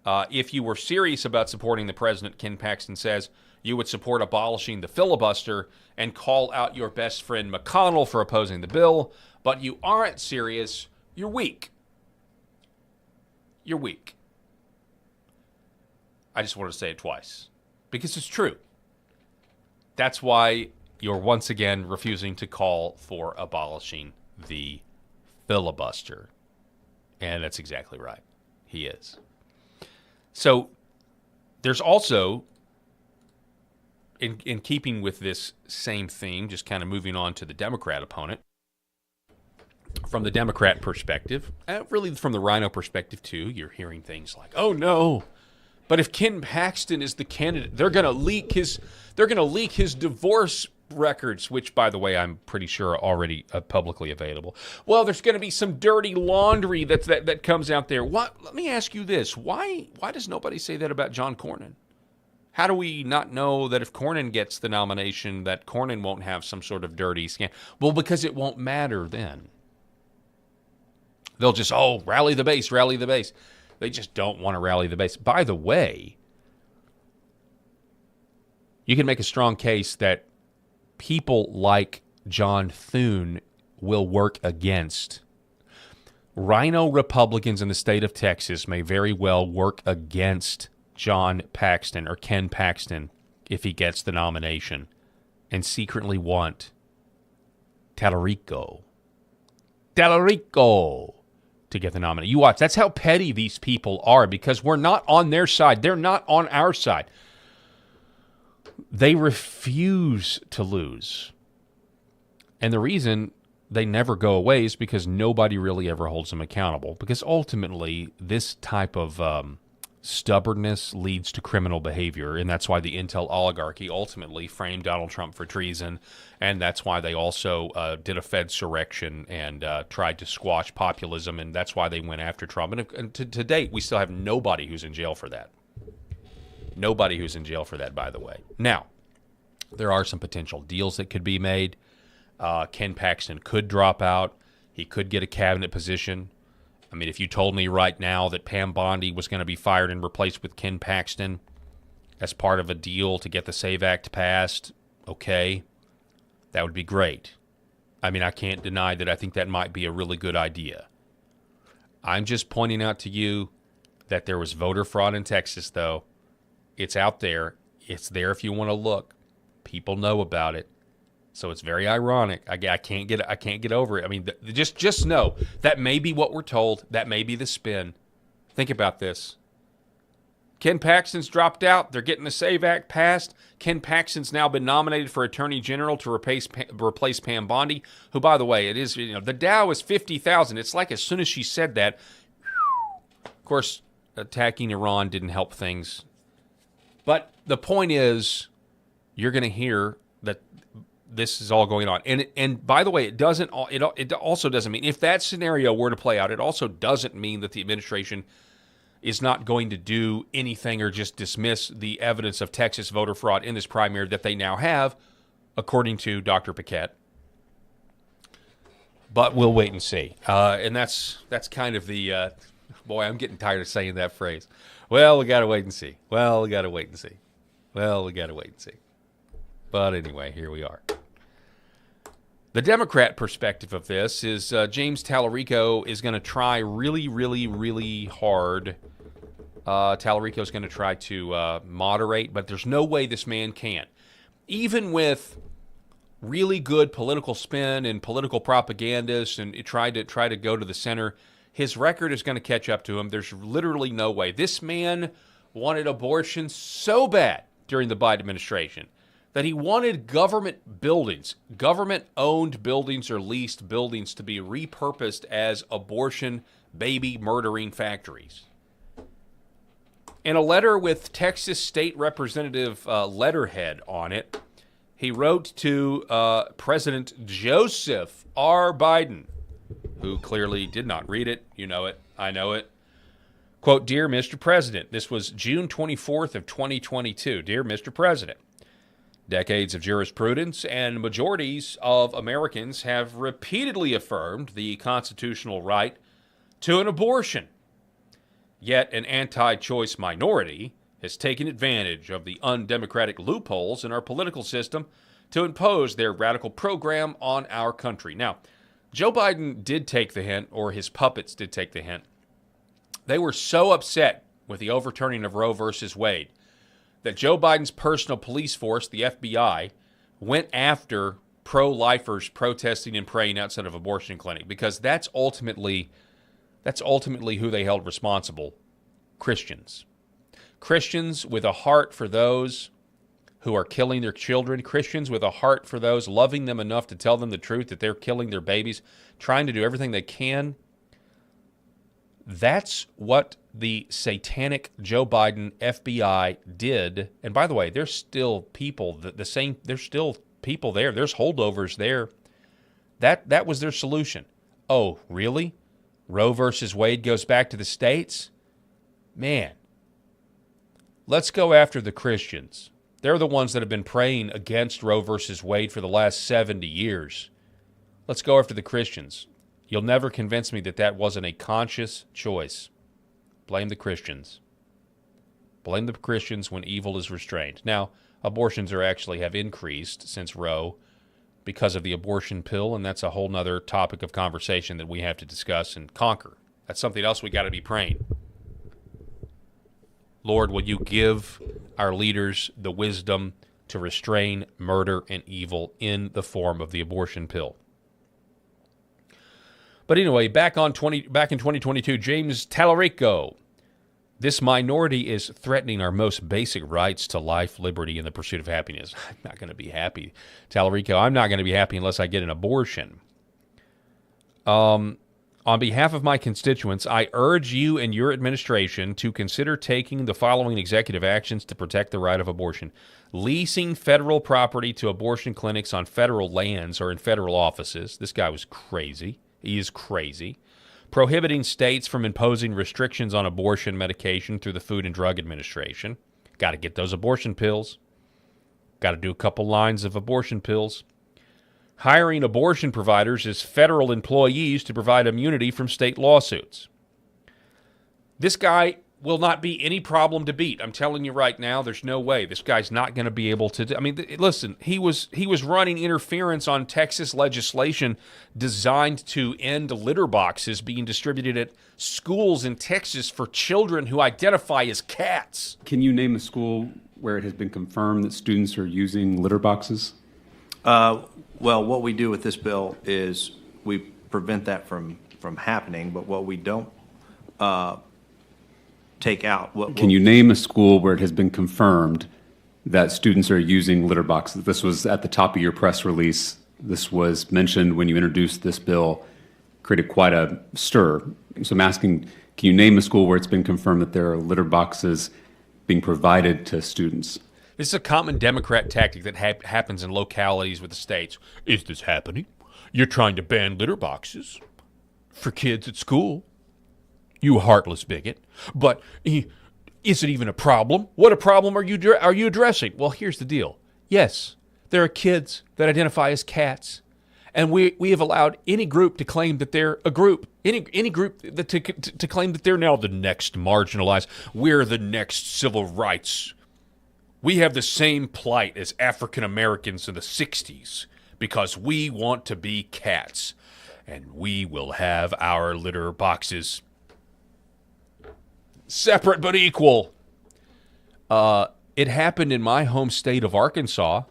If you were serious about supporting the president, Ken Paxton says, you would support abolishing the filibuster and call out your best friend McConnell for opposing the bill, but you aren't serious. You're weak. You're weak. I just wanted to say it twice because it's true. That's why you're once again refusing to call for abolishing the filibuster. And that's exactly right. He is. So there's also, in keeping with this same theme, just kind of moving on to the Democrat opponent, from the Democrat perspective, really from the Rhino perspective too, you're hearing things like, oh no, but if Ken Paxton is the candidate, they're going to leak his divorce records, which, by the way, I'm pretty sure are already publicly available. Well, there's going to be some dirty laundry that comes out there. Let me ask you this. Why does nobody say that about John Cornyn? How do we not know that if Cornyn gets the nomination, that Cornyn won't have some sort of dirty scandal? Well, because it won't matter then. They'll just, rally the base, rally the base. They just don't want to rally the base. By the way, you can make a strong case that people like John Thune will work against. Rhino Republicans in the state of Texas may very well work against John Paxton or Ken Paxton if he gets the nomination and secretly want Tallarico to get the nomination. You watch. That's how petty these people are because we're not on their side. They're not on our side. They refuse to lose. And the reason they never go away is because nobody really ever holds them accountable. Because ultimately, this type of stubbornness leads to criminal behavior. And that's why the Intel oligarchy ultimately framed Donald Trump for treason. And that's why they also did a Fedsurrection and tried to squash populism. And that's why they went after Trump. And to date, we still have nobody who's in jail for that. Nobody who's in jail for that, by the way. Now, there are some potential deals that could be made. Ken Paxton could drop out. He could get a cabinet position. I mean, if you told me right now that Pam Bondi was going to be fired and replaced with Ken Paxton as part of a deal to get the SAVE Act passed, okay, that would be great. I mean, I can't deny that I think that might be a really good idea. I'm just pointing out to you that there was voter fraud in Texas, though. It's out there. It's there if you want to look. People know about it. So it's very ironic. I can't get over it. I mean, just know that may be what we're told. That may be the spin. Think about this. Ken Paxton's dropped out. They're getting the SAVE Act passed. Ken Paxton's now been nominated for Attorney General to replace Pam Bondi, who, by the way, it is, the Dow is 50,000. It's like as soon as she said that, of course, attacking Iran didn't help things. But the point is, you're going to hear that this is all going on. And by the way, it also doesn't mean, if that scenario were to play out, it also doesn't mean that the administration is not going to do anything or just dismiss the evidence of Texas voter fraud in this primary that they now have, according to Dr. Paquette. But we'll wait and see. And that's kind of the, boy, I'm getting tired of saying that phrase. Well, we got to wait and see. Well, we got to wait and see. Well, we got to wait and see. But anyway, here we are. The Democrat perspective of this is James Tallarico is going to try really, really, really hard. Tallarico is going to try to moderate, but there's no way this man can. Even with really good political spin and political propagandists and try to go to the center, his record is going to catch up to him. There's literally no way. This man wanted abortion so bad during the Biden administration that he wanted government buildings, government-owned buildings or leased buildings, to be repurposed as abortion baby murdering factories. In a letter with Texas State Representative letterhead on it, he wrote to President Joseph R. Biden, who clearly did not read it. You know it. I know it. Quote, "Dear Mr. President," this was June 24th of 2022. "Dear Mr. President, decades of jurisprudence and majorities of Americans have repeatedly affirmed the constitutional right to an abortion. Yet an anti-choice minority has taken advantage of the undemocratic loopholes in our political system to impose their radical program on our country." Now, Joe Biden did take the hint, or his puppets did take the hint. They were so upset with the overturning of Roe versus Wade that Joe Biden's personal police force, the FBI, went after pro-lifers protesting and praying outside of abortion clinic, because that's ultimately who they held responsible: Christians. Christians with a heart for those who are killing their children, Christians with a heart for those, loving them enough to tell them the truth that they're killing their babies, trying to do everything they can. That's what the satanic Joe Biden FBI did. And by the way, there's still people there's still people there. There's holdovers there. That was their solution. Oh, really? Roe versus Wade goes back to the states? Man, let's go after the Christians. They're the ones that have been praying against Roe versus Wade for the last 70 years. Let's go after the Christians. You'll never convince me that that wasn't a conscious choice. Blame the Christians. Blame the Christians when evil is restrained. Now, abortions have increased since Roe because of the abortion pill, and that's a whole nother topic of conversation that we have to discuss and conquer. That's something else we got to be praying. Lord, will you give our leaders the wisdom to restrain murder and evil in the form of the abortion pill? But anyway, back in 2022, James Tallarico, this minority is threatening our most basic rights to life, liberty, and the pursuit of happiness. I'm not going to be happy, Tallarico. I'm not going to be happy unless I get an abortion. On behalf of my constituents, I urge you and your administration to consider taking the following executive actions to protect the right of abortion: leasing federal property to abortion clinics on federal lands or in federal offices. This guy was crazy. He is crazy. Prohibiting states from imposing restrictions on abortion medication through the Food and Drug Administration. Got to get those abortion pills. Got to do a couple lines of abortion pills. Hiring abortion providers as federal employees to provide immunity from state lawsuits. This guy will not be any problem to beat. I'm telling you right now, there's no way. This guy's not going to be able to do. I mean, listen, he was running interference on Texas legislation designed to end litter boxes being distributed at schools in Texas for children who identify as cats. Can you name a school where it has been confirmed that students are using litter boxes? Well, what we do with this bill is we prevent that from happening, but what we don't take out. Can you name a school where it has been confirmed that students are using litter boxes? This was at the top of your press release. This was mentioned when you introduced this bill, created quite a stir. So I'm asking, can you name a school where it's been confirmed that there are litter boxes being provided to students? This is a common Democrat tactic that happens in localities with the states. Is this happening? You're trying to ban litter boxes for kids at school. you heartless bigot. But is it even a problem? What a problem are you addressing? Well, here's the deal. Yes, there are kids that identify as cats, and we have allowed any group to claim that they're a group, any group that to claim that they're now the next marginalized. We're the next civil rights. We have the same plight as African Americans in the 60s because we want to be cats, and we will have our litter boxes separate but equal. It happened in my home state of Arkansas,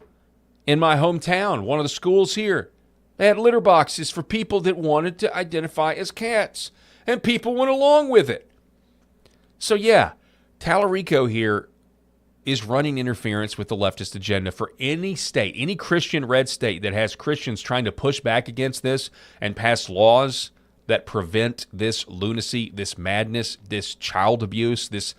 in my hometown, one of the schools here. They had litter boxes for people that wanted to identify as cats, and people went along with it. So yeah, Tallarico here is running interference with the leftist agenda for any state, any Christian red state that has Christians trying to push back against this and pass laws that prevent this lunacy, this madness, this child abuse, this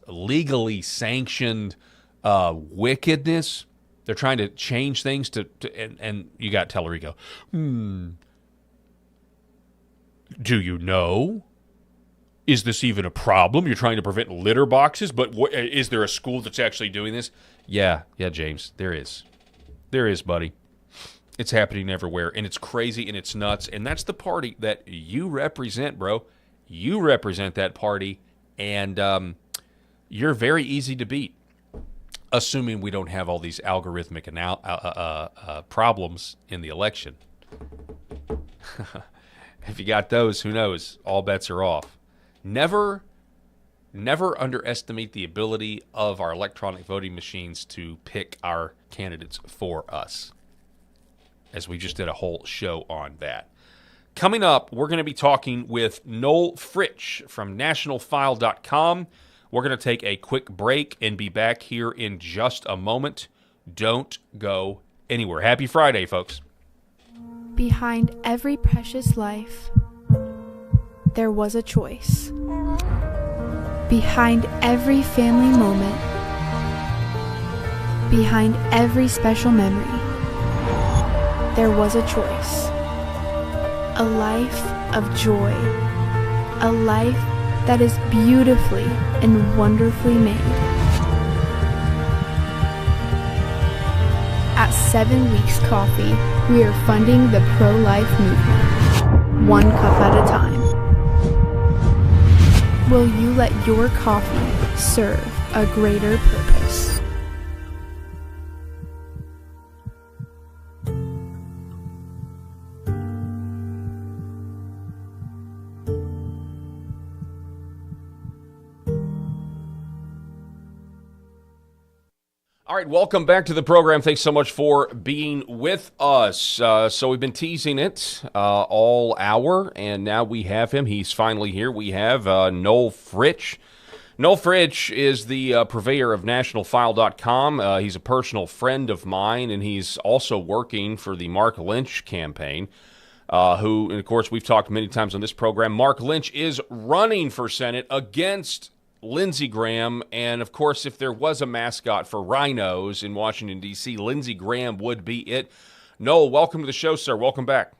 legally sanctioned wickedness. They're trying to change things and you got Tellerico. Do you know? Is this even a problem? You're trying to prevent litter boxes, but is there a school that's actually doing this? Yeah, James, there is. There is, buddy. It's happening everywhere, and it's crazy, and it's nuts, and that's the party that you represent, bro. You represent that party, and you're very easy to beat, assuming we don't have all these algorithmic problems in the election. If you got those, who knows? All bets are off. Never underestimate the ability of our electronic voting machines to pick our candidates for us, as we just did a whole show on that. Coming up, we're going to be talking with Noel Fritsch from nationalfile.com. We're going to take a quick break and be back here in just a moment. Don't go anywhere. Happy Friday, folks. Behind every precious life, there was a choice. Behind every family moment, behind every special memory, there was a choice. A life of joy. A life that is beautifully and wonderfully made. At 7 Weeks Coffee, we are funding the pro-life movement, one cup at a time. Will you let your coffee serve a greater purpose? All right, welcome back to the program. Thanks so much for being with us. So we've been teasing it all hour, and now we have him. He's finally here. We have Noel Fritsch. Noel Fritsch is the purveyor of nationalfile.com. He's a personal friend of mine, and he's also working for the Mark Lynch campaign, and of course, we've talked many times on this program. Mark Lynch is running for Senate against Lindsey Graham, and of course, if there was a mascot for rhinos in Washington, D.C., Lindsey Graham would be it. Noel, welcome to the show, sir. Welcome back.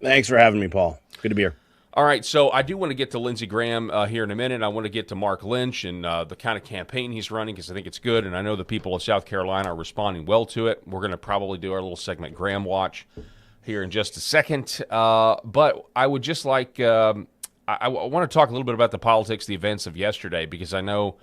Thanks for having me, Paul. Good to be here. All right, so I do want to get to Lindsey Graham here in a minute. I want to get to Mark Lynch and the kind of campaign he's running because I think it's good, and I know the people of South Carolina are responding well to it. We're going to probably do our little segment Graham Watch here in just a second, but I would just like I want to talk a little bit about the politics, the events of yesterday, because I know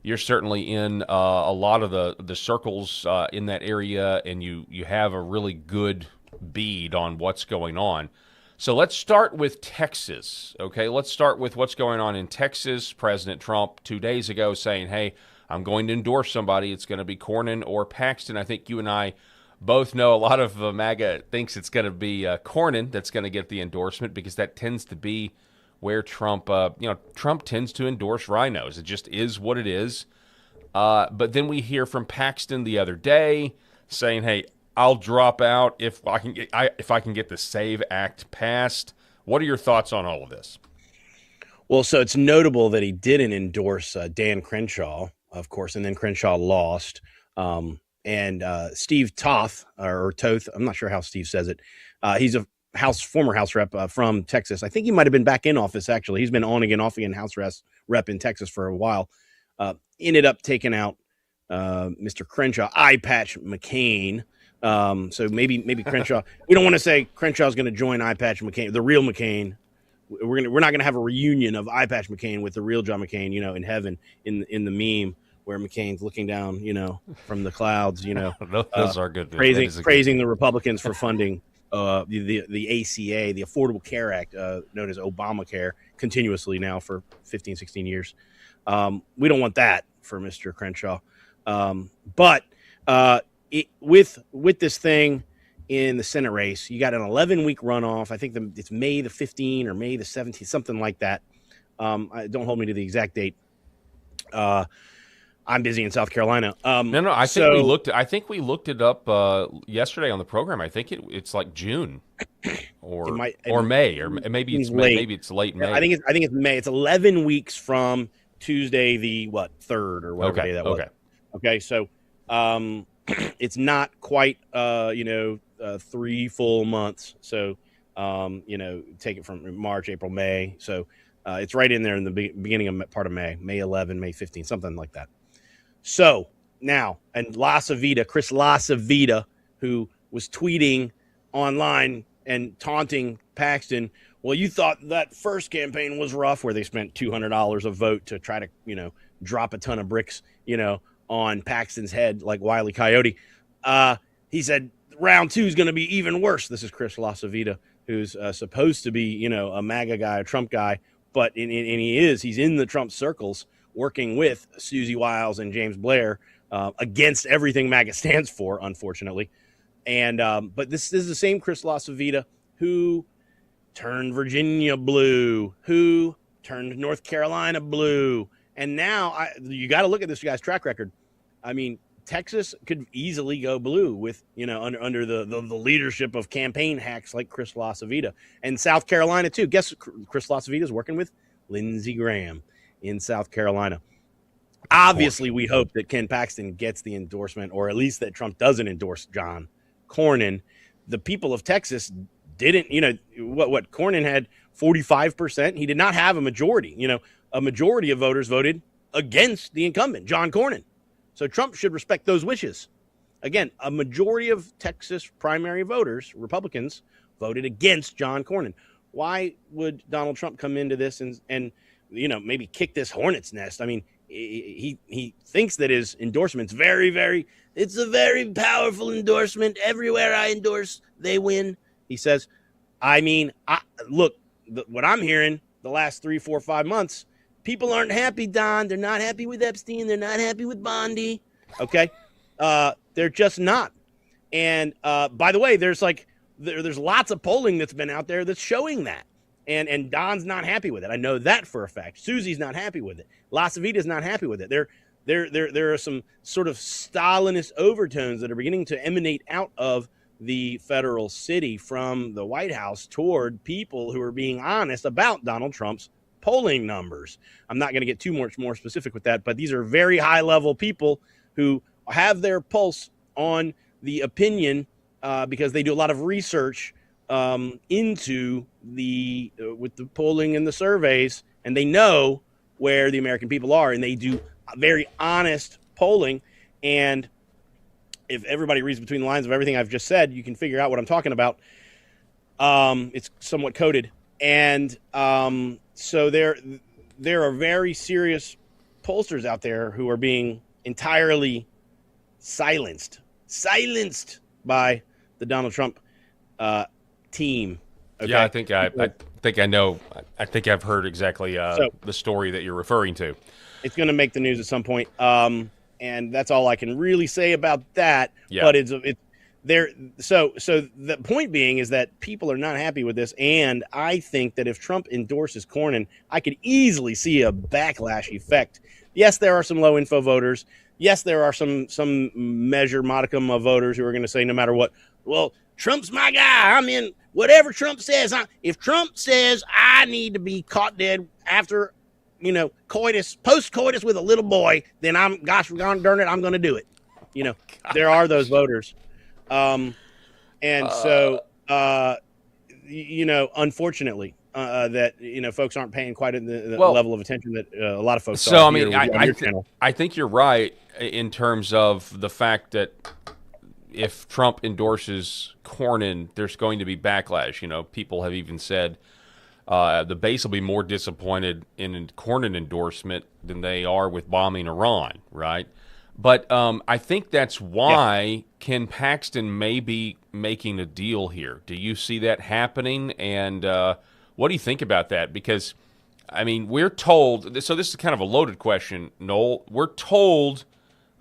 you're certainly in a lot of the circles in that area, and you have a really good bead on what's going on. So let's start with Texas, okay? Let's start with what's going on in Texas. President Trump 2 days ago saying, hey, I'm going to endorse somebody. It's going to be Cornyn or Paxton. I think you and I both know a lot of MAGA thinks it's going to be Cornyn that's going to get the endorsement because that tends to be where Trump tends to endorse rhinos. It just is what it is. But then we hear from Paxton the other day saying, hey, I'll drop out if I can get the SAVE Act passed. What are your thoughts on all of this? Well, so it's notable that he didn't endorse Dan Crenshaw, of course, and then Crenshaw lost. And Steve Toth, or Toth, I'm not sure how Steve says it. He's a former House rep from Texas. I think he might have been back in office, actually. He's been on again, off again House rep in Texas for a while. Ended up taking out Mr. Crenshaw, Eye Patch McCain. So maybe Crenshaw. We don't want to say Crenshaw's going to join Eye Patch McCain, the real McCain. We're not going to have a reunion of Eye Patch McCain with the real John McCain, in heaven in the meme where McCain's looking down, from the clouds, Those are good. praising the Republicans for funding the ACA, the Affordable Care Act, known as Obamacare, continuously now for 15, 16 years. We don't want that for Mr. Crenshaw. But with this thing in the Senate race, you got an 11-week runoff. I think it's May the 15th or May the 17th, something like that. Don't hold me to the exact date. I'm busy in South Carolina. No. I think we looked it up yesterday on the program. I think it's like June, or May, or maybe it's late. Maybe it's late May. I think it's May. It's 11 weeks from Tuesday, the 3rd or whatever day that was. Okay. So it's not quite 3 full months. So take it from March, April, May. So it's right in there in the beginning of part of May 11, May 15, something like that. So now, and Chris LaCivita, who was tweeting online and taunting Paxton, well, you thought that first campaign was rough, where they spent $200 a vote to try to, drop a ton of bricks, on Paxton's head like Wile E. Coyote. He said round 2 is going to be even worse. This is Chris LaCivita, who's supposed to be, a MAGA guy, a Trump guy, but he's in the Trump circles, working with Susie Wiles and James Blair against everything MAGA stands for, unfortunately. And but this is the same Chris LaCivita who turned Virginia blue, who turned North Carolina blue. And now you got to look at this guy's track record. I mean, Texas could easily go blue with, under the leadership of campaign hacks like Chris LaCivita. And South Carolina, too. Guess Chris LaCivita is working with Lindsey Graham in South Carolina. Obviously, we hope that Ken Paxton gets the endorsement, or at least that Trump doesn't endorse John Cornyn. The people of Texas didn't, what Cornyn had 45%. He did not have a majority. A majority of voters voted against the incumbent, John Cornyn. So Trump should respect those wishes. Again, a majority of Texas primary voters, Republicans, voted against John Cornyn. Why would Donald Trump come into this and maybe kick this hornet's nest? I mean, he thinks that his endorsement's it's a very powerful endorsement. Everywhere I endorse, they win. He says, look, what I'm hearing the last 3, 4, 5 months, people aren't happy, Don. They're not happy with Epstein. They're not happy with Bondi. Okay. They're just not. And by the way, there's lots of polling that's been out there that's showing that. And Don's not happy with it. I know that for a fact. Susie's not happy with it. LaCivita's not happy with it. There are some sort of Stalinist overtones that are beginning to emanate out of the federal city from the White House toward people who are being honest about Donald Trump's polling numbers. I'm not going to get too much more specific with that, but these are very high-level people who have their pulse on the opinion because they do a lot of research into with the polling and the surveys, and they know where the American people are, and they do very honest polling. And if everybody reads between the lines of everything I've just said, you can figure out what I'm talking about. It's somewhat coded. And so there are very serious pollsters out there who are being entirely silenced by the Donald Trump team. Okay? Yeah, I think I know. I think I've heard exactly the story that you're referring to. It's going to make the news at some point, and that's all I can really say about that. Yeah. But it's there. So the point being is that people are not happy with this, and I think that if Trump endorses Cornyn, I could easily see a backlash effect. Yes, there are some low info voters. Yes, there are some measure modicum of voters who are going to say no matter what, well, Trump's my guy. I'm in whatever Trump says. If Trump says I need to be caught dead after, post-coitus with a little boy, then gosh darn it, I'm going to do it. There are those voters. So unfortunately, that folks aren't paying quite the level of attention that a lot of folks are. So I mean, I think you're right in terms of the fact that if Trump endorses Cornyn, there's going to be backlash. People have even said the base will be more disappointed in Cornyn endorsement than they are with bombing Iran, right? But I think that's why Ken Paxton may be making a deal here. Do you see that happening? And what do you think about that? Because, I mean, we're told, so this is kind of a loaded question, Noel. We're told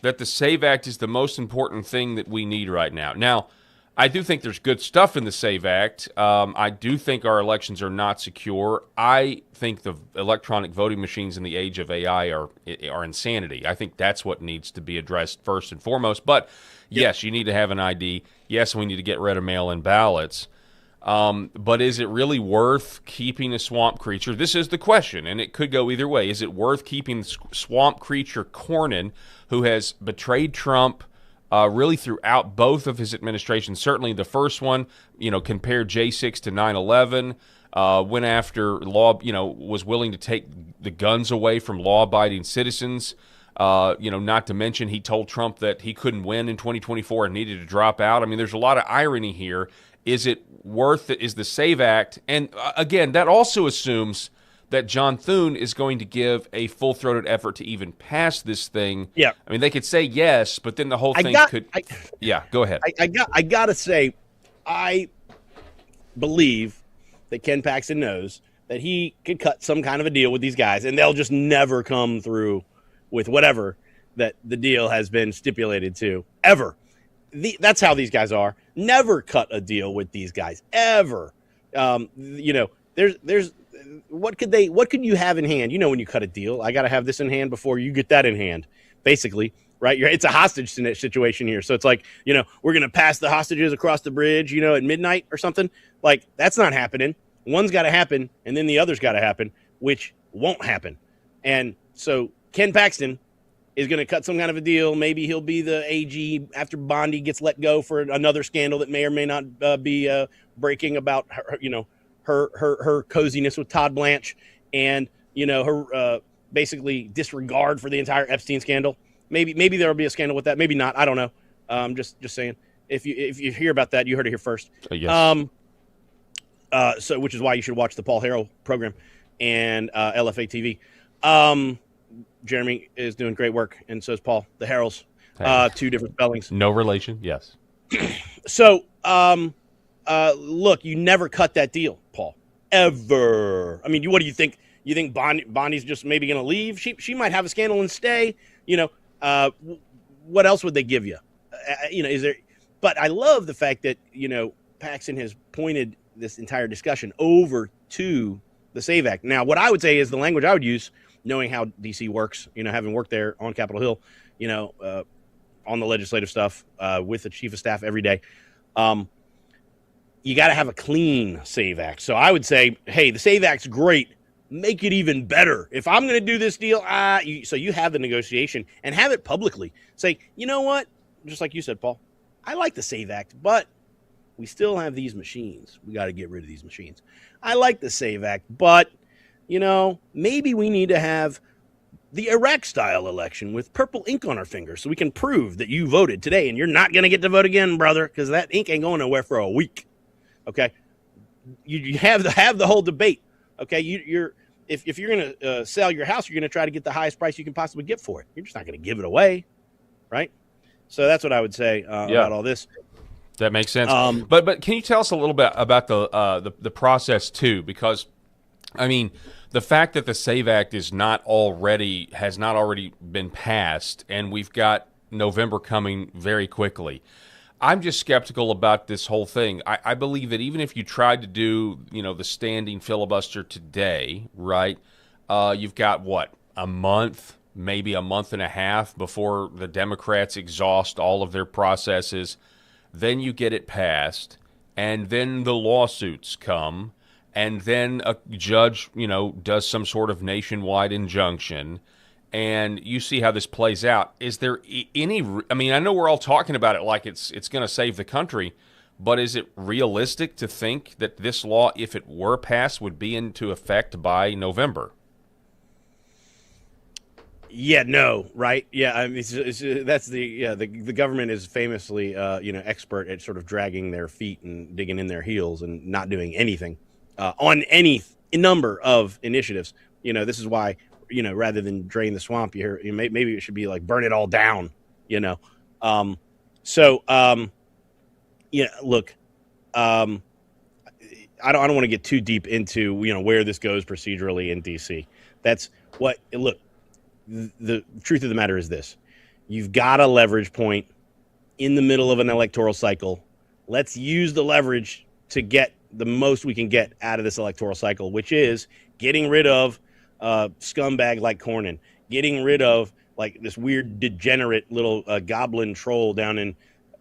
that the SAVE Act is the most important thing that we need right now. Now, I do think there's good stuff in the SAVE Act. I do think our elections are not secure. I think the electronic voting machines in the age of AI are insanity. I think that's what needs to be addressed first and foremost. But, yes, you need to have an ID. Yes, we need to get rid of mail-in ballots. But is it really worth keeping a swamp creature? This is the question, and it could go either way. Is it worth keeping swamp creature Cornyn, who has betrayed Trump really throughout both of his administrations? Certainly the first one, compared J6 to 9/11, went after law, was willing to take the guns away from law-abiding citizens. Not to mention he told Trump that he couldn't win in 2024 and needed to drop out. I mean, there's a lot of irony here. Is it worth it? Is the SAVE Act? And again, that also assumes that John Thune is going to give a full-throated effort to even pass this thing. Yeah. I mean, they could say yes, but then the whole thing could. Go ahead. I gotta say, I believe that Ken Paxton knows that he could cut some kind of a deal with these guys, and they'll just never come through with whatever that the deal has been stipulated to ever. That's how these guys are. Never cut a deal with these guys ever. There's what could you have in hand? When you cut a deal, I got to have this in hand before you get that in hand, basically, right? It's a hostage situation here. So it's like, we're going to pass the hostages across the bridge, at midnight or something. Like, that's not happening. One's got to happen, and then the other's got to happen, which won't happen. And so Ken Paxton is going to cut some kind of a deal. Maybe he'll be the AG after Bondi gets let go for another scandal that may or may not be breaking about her, her coziness with Todd Blanche and her basically disregard for the entire Epstein scandal. Maybe there'll be a scandal with that. Maybe not. I don't know. Just saying. If you hear about that, you heard it here first. Yes. So which is why you should watch the Paul Harrell program and LFA TV. Jeremy is doing great work, and so is Paul. The Harrells, two different spellings. No relation, yes. So, look, you never cut that deal, Paul, ever. I mean, what do you think? You think Bonnie's just maybe going to leave? She might have a scandal and stay. What else would they give you? Is there? But I love the fact that Paxton has pointed this entire discussion over to the SAVE Act. Now, what I would say is the language I would use, knowing how DC works, having worked there on Capitol Hill, on the legislative stuff, with the chief of staff every day, you got to have a clean SAVE Act. So I would say, hey, the SAVE Act's great. Make it even better. If I'm going to do this deal, so you have the negotiation and have it publicly. Say, you know what? Just like you said, Paul, I like the SAVE Act, but we still have these machines. We got to get rid of these machines. I like the SAVE Act, but maybe we need to have the Iraq-style election with purple ink on our fingers so we can prove that you voted today and you're not going to get to vote again, brother, because that ink ain't going nowhere for a week. Okay? You have the whole debate. Okay? If you're going to sell your house, you're going to try to get the highest price you can possibly get for it. You're just not going to give it away, right? So that's what I would say about all this. That makes sense. But can you tell us a little bit about the process too? Because I mean, the fact that the SAVE Act has not already been passed, and we've got November coming very quickly. I'm just skeptical about this whole thing. I believe that even if you tried to do, the standing filibuster today, right, you've got, a month, maybe a month and a half before the Democrats exhaust all of their processes. Then you get it passed, and then the lawsuits come, and then a judge, does some sort of nationwide injunction, and you see how this plays out. Is there any? I mean, I know we're all talking about it like it's going to save the country, But is it realistic to think that this law, if it were passed, would be into effect by November? Yeah, no, right? Yeah, I mean, that's the government is famously, expert at sort of dragging their feet and digging in their heels and not doing anything on any number of initiatives. This is why, rather than drain the swamp, maybe it should be like burn it all down. Look, I don't want to get too deep into where this goes procedurally in DC. That's what look. The truth of the matter is this: you've got a leverage point in the middle of an electoral cycle. Let's use the leverage to get the most we can get out of this electoral cycle, which is getting rid of scumbag like Cornyn, getting rid of like this weird degenerate little goblin troll down in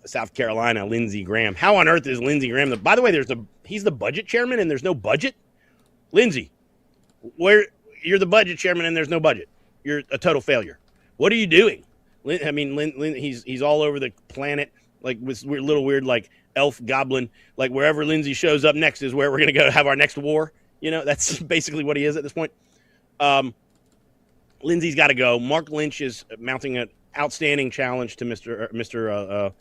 South Carolina, Lindsey Graham. How on earth is Lindsey Graham? By the way, he's the budget chairman and there's no budget. Lindsey, you're the budget chairman and there's no budget. You're a total failure. What are you doing? He's all over the planet, like with little weird like elf goblin. Like wherever Lindsey shows up next is where we're gonna go have our next war. That's basically what he is at this point. Lindsey's got to go. Mark Lynch is mounting an outstanding challenge to Mr.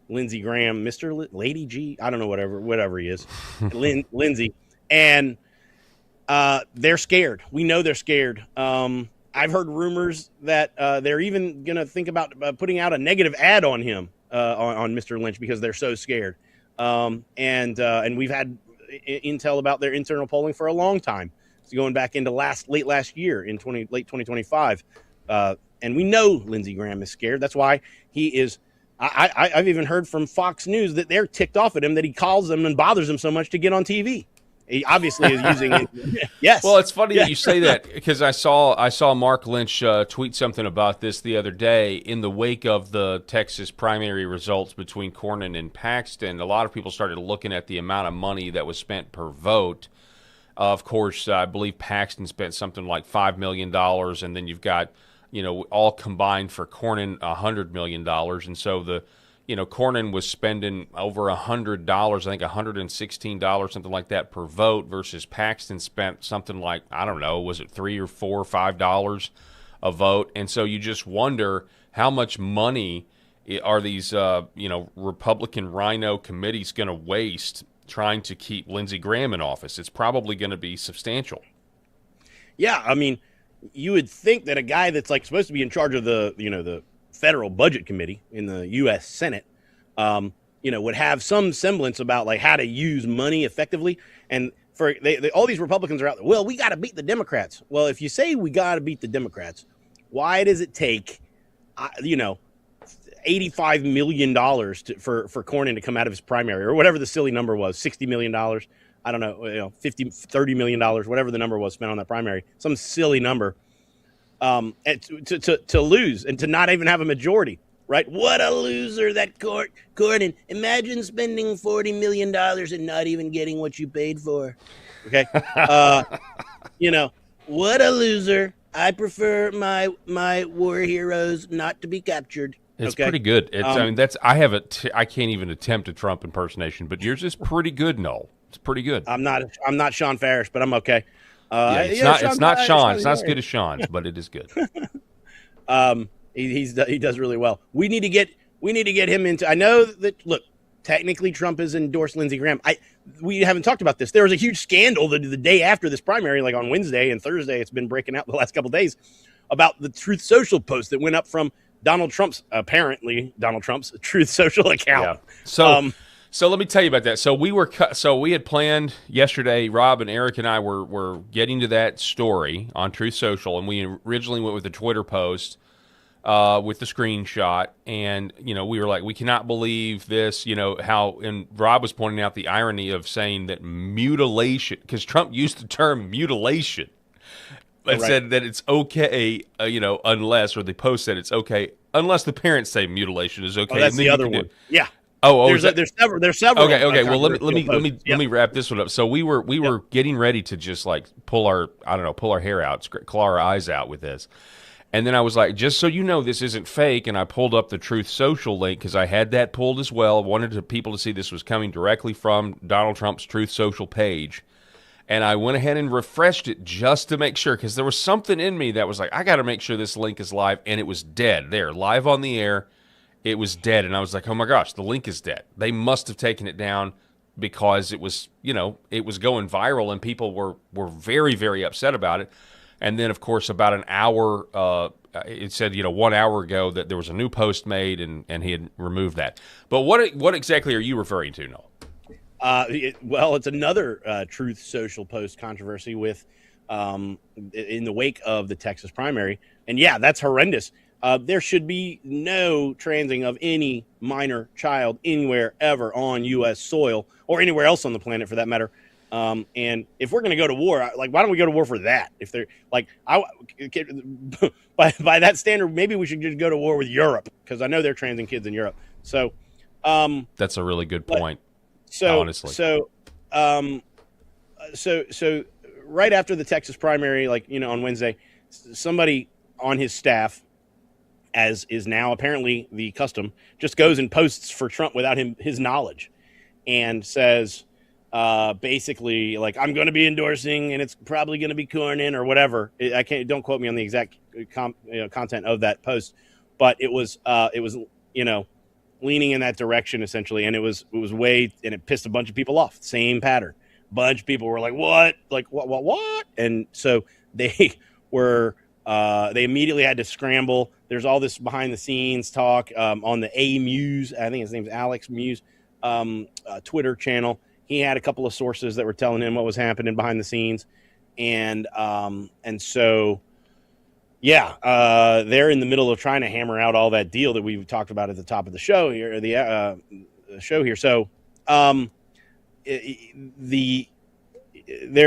Lindsey Graham, Lady G. I don't know whatever he is, Lindsey, and they're scared. We know they're scared. I've heard rumors that they're even going to think about putting out a negative ad on him, on Mr. Lynch, because they're so scared. And we've had intel about their internal polling for a long time. It's going back into late last year in late 2025. And we know Lindsey Graham is scared. That's why he is. I've even heard from Fox News that they're ticked off at him that he calls them and bothers them so much to get on TV. He obviously is using it. Yes. Well, it's funny that you say that because I saw Mark Lynch tweet something about this the other day in the wake of the Texas primary results between Cornyn and Paxton. A lot of people started looking at the amount of money that was spent per vote. Of course, I believe Paxton spent something like $5 million, and then you've got, all combined for Cornyn $100 million, and so Cornyn was spending over $100, I think $116, something like that per vote, versus Paxton spent something like, I don't know, was it $3 or $4 or $5 a vote? And so you just wonder how much money are these, Republican rhino committees going to waste trying to keep Lindsey Graham in office? It's probably going to be substantial. Yeah, I mean, you would think that a guy that's like supposed to be in charge of the federal budget committee in the U.S. Senate, would have some semblance about like how to use money effectively. And for all these Republicans are out there. Well, we got to beat the Democrats. Well, if you say we got to beat the Democrats, why does it take, $85 million for Cornyn to come out of his primary, or whatever the silly number was, $60 million? I don't know, $30 million, whatever the number was spent on that primary, some silly number. To lose and to not even have a majority, right? What a loser that Cornyn. Imagine spending $40 million and not even getting what you paid for. Okay. What a loser. I prefer my war heroes not to be captured. It's pretty good. I can't even attempt a Trump impersonation, but yours is pretty good, Noel. It's pretty good. I'm not Sean Farish, but I'm okay. It's not Sean. It's not as good as Sean's, but it is good. He does really well. We need to get him into. I know that. Look, technically, Trump has endorsed Lindsey Graham. We haven't talked about this. There was a huge scandal the day after this primary, like on Wednesday and Thursday. It's been breaking out the last couple of days about the Truth Social post that went up from Donald Trump's Truth Social account. Yeah. So let me tell you about that. So we had planned yesterday. Rob and Eric and I were getting to that story on Truth Social, and we originally went with the Twitter post with the screenshot, and we were like, we cannot believe this. How, and Rob was pointing out the irony of saying that mutilation, because Trump used the term mutilation, but said that it's okay, unless, or the post said it's okay unless the parents say mutilation is okay. Oh, that's the other one. Yeah. Oh, there's several. Okay. Well, let me wrap this one up. So we were getting ready to just like pull our hair out, claw our eyes out with this, And then I was like, just so you know, this isn't fake. And I pulled up the Truth Social link because I had that pulled as well. Wanted people to see this was coming directly from Donald Trump's Truth Social page. And I went ahead and refreshed it just to make sure, because there was something in me that was like, I got to make sure this link is live. And it was dead there, live on the air. It was dead. And I was like, oh my gosh, the link is dead. They must have taken it down because it was, it was going viral and people were very, very upset about it. And then, of course, about an hour, it said, 1 hour ago that there was a new post made and he had removed that. But what exactly are you referring to, Noel? Well, it's another Truth Social post controversy with in the wake of the Texas primary. And yeah, that's horrendous. There should be no transing of any minor child anywhere ever on U.S. soil or anywhere else on the planet for that matter. And if we're going to go to war, why don't we go to war for that? If they're by that standard, maybe we should just go to war with Europe, because I know they're transing kids in Europe. So, that's a really good point. Honestly, so right after the Texas primary, on Wednesday, somebody on his staff, as is now apparently the custom, just goes and posts for Trump without his knowledge, and says, basically, I'm going to be endorsing, and it's probably going to be Cornyn or whatever. Don't quote me on the exact content of that post, but it was leaning in that direction essentially, and it was way, and it pissed a bunch of people off. Same pattern. Bunch of people were like, what? What? And so they were. They immediately had to scramble. There's all this behind the scenes talk on the A Muse. I think his name's Alex Muse, Twitter channel. He had a couple of sources that were telling him what was happening behind the scenes. And so, they're in the middle of trying to hammer out all that deal that we've talked about at the top of the show here, or the show here. So, there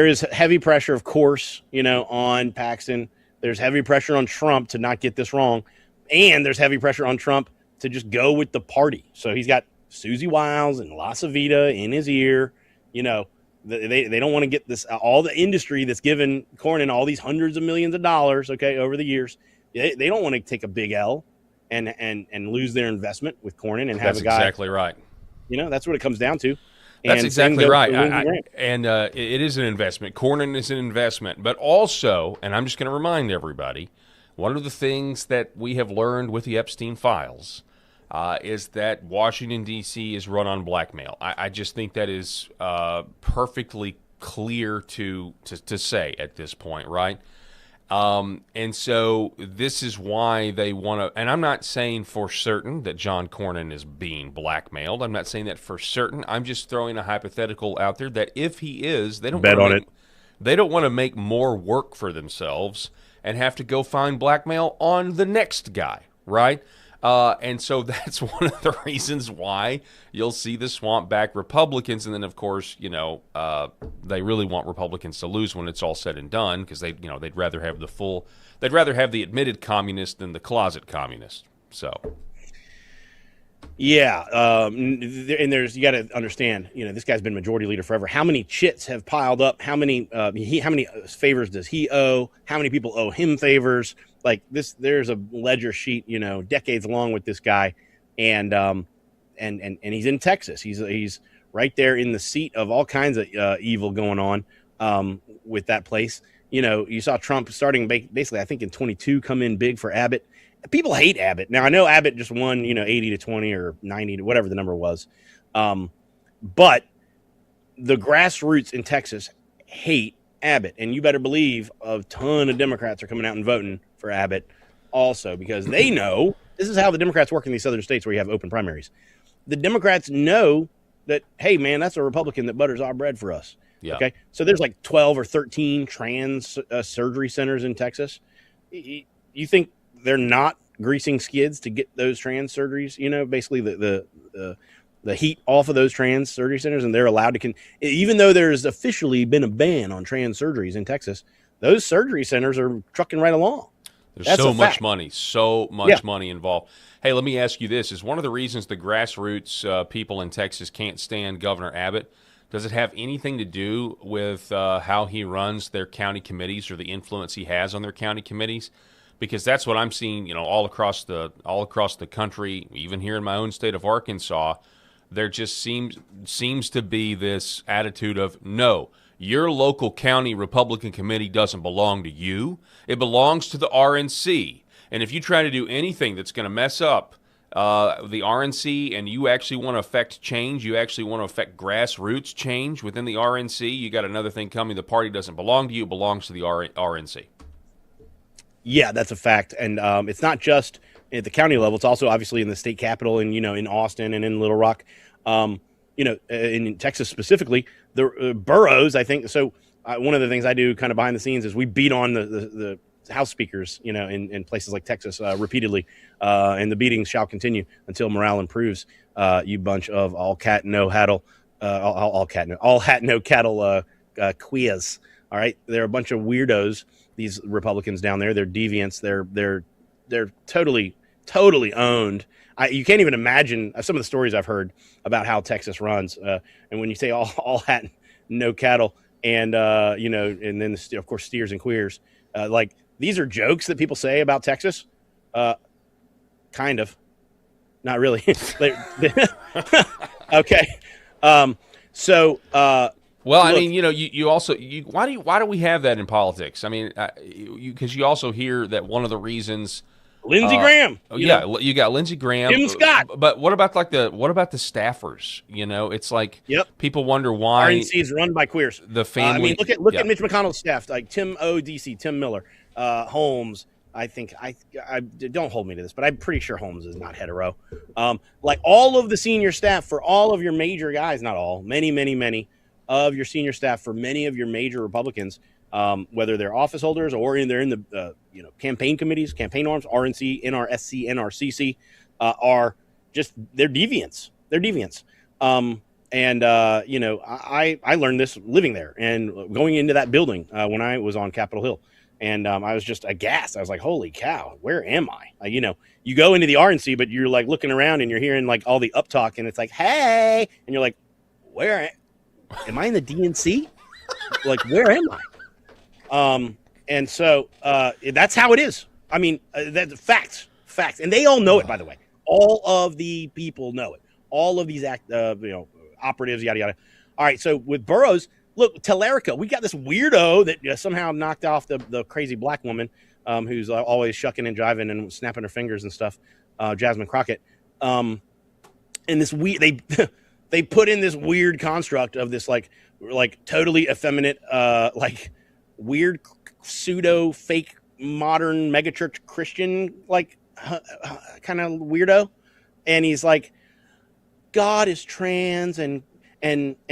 is heavy pressure, of course, on Paxton. There's heavy pressure on Trump to not get this wrong. And there's heavy pressure on Trump to just go with the party. So he's got Susie Wiles and La Savita in his ear. They don't want to get this, all the industry that's given Cornyn all these hundreds of millions of dollars, over the years. They don't want to take a big L and lose their investment with Cornyn and have a guy. That's exactly right. That's what it comes down to. That's exactly right. It is an investment. Cornyn is an investment. But also, and I'm just going to remind everybody, one of the things that we have learned with the Epstein files is that Washington, D.C. is run on blackmail. I just think that is perfectly clear to say at this point, right? And so this is why they want to, and I'm not saying for certain that John Cornyn is being blackmailed. I'm not saying that for certain. I'm just throwing a hypothetical out there that if he is, they don't bet on it. They don't want to make more work for themselves and have to go find blackmail on the next guy, right? And so that's one of the reasons why you'll see the swamp back Republicans. And then, of course, they really want Republicans to lose when it's all said and done, because they'd rather have they'd rather have the admitted communist than the closet communist. So. Yeah. And you got to understand, this guy's been majority leader forever. How many chits have piled up? How many favors does he owe? How many people owe him favors? Like this, there's a ledger sheet, decades long with this guy, and he's in Texas. He's right there in the seat of all kinds of evil going on with that place. You saw Trump starting basically, I think in 22, come in big for Abbott. People hate Abbott. Now I know Abbott just won, 80-20 or 90 to whatever the number was, but the grassroots in Texas hate Abbott, and you better believe a ton of Democrats are coming out and voting for Abbott also, because they know this is how the Democrats work in these southern states where you have open primaries. The Democrats know that, hey, man, that's a Republican that butters our bread for us. Yeah. Okay. So there's like 12 or 13 trans surgery centers in Texas. You think they're not greasing skids to get those trans surgeries, basically the heat off of those trans surgery centers, and they're allowed to even though there's officially been a ban on trans surgeries in Texas, those surgery centers are trucking right along. There's so much money involved. Hey, let me ask you this. Is one of the reasons the grassroots people in Texas can't stand Governor Abbott, does it have anything to do with how he runs their county committees or the influence he has on their county committees? because that's what I'm seeing, all across the country, even here in my own state of Arkansas. There just seems to be this attitude of, no, your local county Republican committee doesn't belong to you. It belongs to the RNC. And if you try to do anything that's going to mess up the RNC, and you actually want to affect change, you actually want to affect grassroots change within the RNC, you got another thing coming. The party doesn't belong to you, it belongs to the RNC. Yeah, that's a fact. And it's not just at the county level. It's also obviously in the state capitol and, in Austin and in Little Rock, in Texas specifically, the boroughs, I think. So one of the things I do kind of behind the scenes is we beat on the House speakers, in places like Texas repeatedly. And the beatings shall continue until morale improves. You bunch of all hat, no cattle queers. All right. They're a bunch of weirdos. These Republicans down there, they're deviants. They're totally owned. You can't even imagine some of the stories I've heard about how Texas runs. And when you say all hat, no cattle, and and then of course steers and queers, like these are jokes that people say about Texas. Kind of, not really. Okay. Well, I look, mean, you also why do we have that in politics? I mean, because you also hear that one of the reasons Lindsey Graham. You got Lindsey Graham, Tim Scott. But what about the staffers? It's like people wonder why RNC is run by queers. The family. Look at Mitch McConnell's staff, like Tim Miller, Holmes. I think I don't hold me to this, but I'm pretty sure Holmes is not hetero. Like all of the senior staff for all of your major guys, not all, many of your senior staff for many of your major Republicans, whether they're office holders or they're in the campaign committees, campaign arms, RNC, NRSC, NRCC, are just they're deviants. They're deviants. I learned this living there and going into that building when I was on Capitol Hill. And I was just aghast. I was like, holy cow, where am I? You go into the RNC, but you're like looking around and you're hearing like all the uptalk and it's like, hey, and you're like, where am I in the DNC? Like, where am I? And so that's how it is. I mean, that's facts. And they all know it, by the way. All of the people know it. All of these operatives, yada, yada. All right. So with boroughs, look, Tellerico, we got this weirdo that somehow knocked off the crazy black woman who's always shucking and jiving and snapping her fingers and stuff, Jasmine Crockett. And this they put in this weird construct of this like totally effeminate, like weird pseudo fake modern megachurch Christian kind of weirdo, and he's like, God is trans and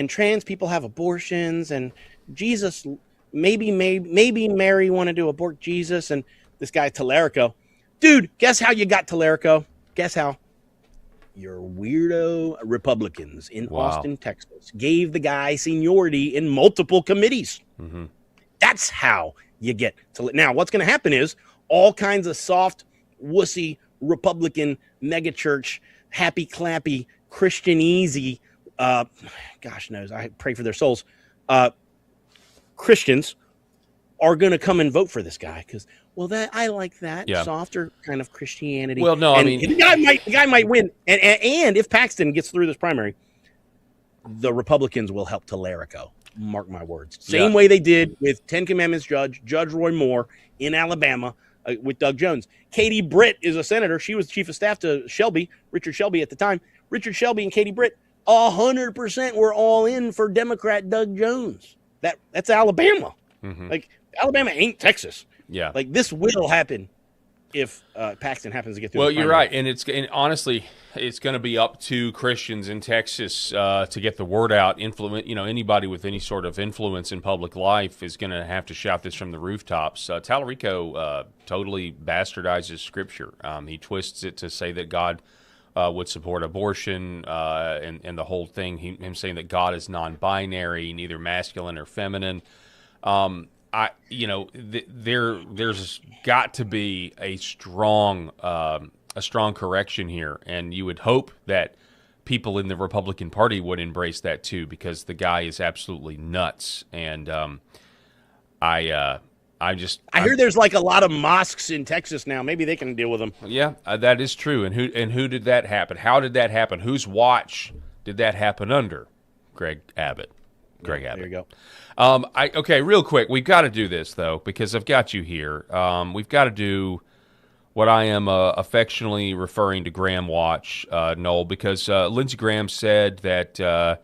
trans people have abortions, and Jesus maybe Mary wanted to abort Jesus, and this guy Tellerico, dude, guess how you got Tellerico? Guess how? Your weirdo Republicans in Austin, Texas, gave the guy seniority in multiple committees. Mm-hmm. That's how you get to. Now, what's going to happen is all kinds of soft, wussy Republican megachurch, happy clappy, Christian easy, gosh knows, I pray for their souls, Christians are going to come and vote for this guy because, that I like that softer kind of Christianity. Well, no, and the guy might win, and if Paxton gets through this primary, the Republicans will help Tellerico. Mark my words. Same way they did with Ten Commandments Judge Roy Moore in Alabama with Doug Jones. Katie Britt is a senator. She was chief of staff to Richard Shelby at the time. Richard Shelby and Katie Britt 100% were all in for Democrat Doug Jones. That's Alabama. Mm-hmm. Like Alabama ain't Texas. Yeah. Like this will happen if Paxton happens to get through. Well, you're right, and honestly, it's going to be up to Christians in Texas to get the word out. Anybody with any sort of influence in public life is going to have to shout this from the rooftops. Tallarico totally bastardizes Scripture. He twists it to say that God would support abortion and the whole thing. Him saying that God is non-binary, neither masculine or feminine. There's got to be a strong correction here, and you would hope that people in the Republican Party would embrace that too, because the guy is absolutely nuts. And I hear there's like a lot of mosques in Texas now. Maybe they can deal with them. Yeah, that is true. And who did that happen? How did that happen? Whose watch did that happen under? Greg Abbott. Greg Abbott. There you go. Okay, real quick. We've got to do this, though, because I've got you here. We've got to do what I am affectionately referring to Graham Watch, Noel, because Lindsey Graham said that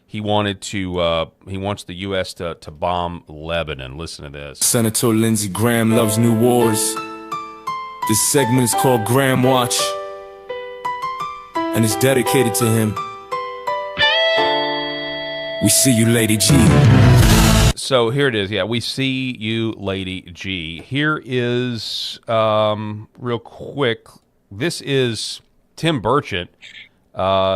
he wants the U.S. to bomb Lebanon. Listen to this. Senator Lindsey Graham loves new wars. This segment is called Graham Watch, and it's dedicated to him. We see you, Lady G. So here it is. Yeah, we see you, Lady G. Here is, real quick, this is Tim Burchett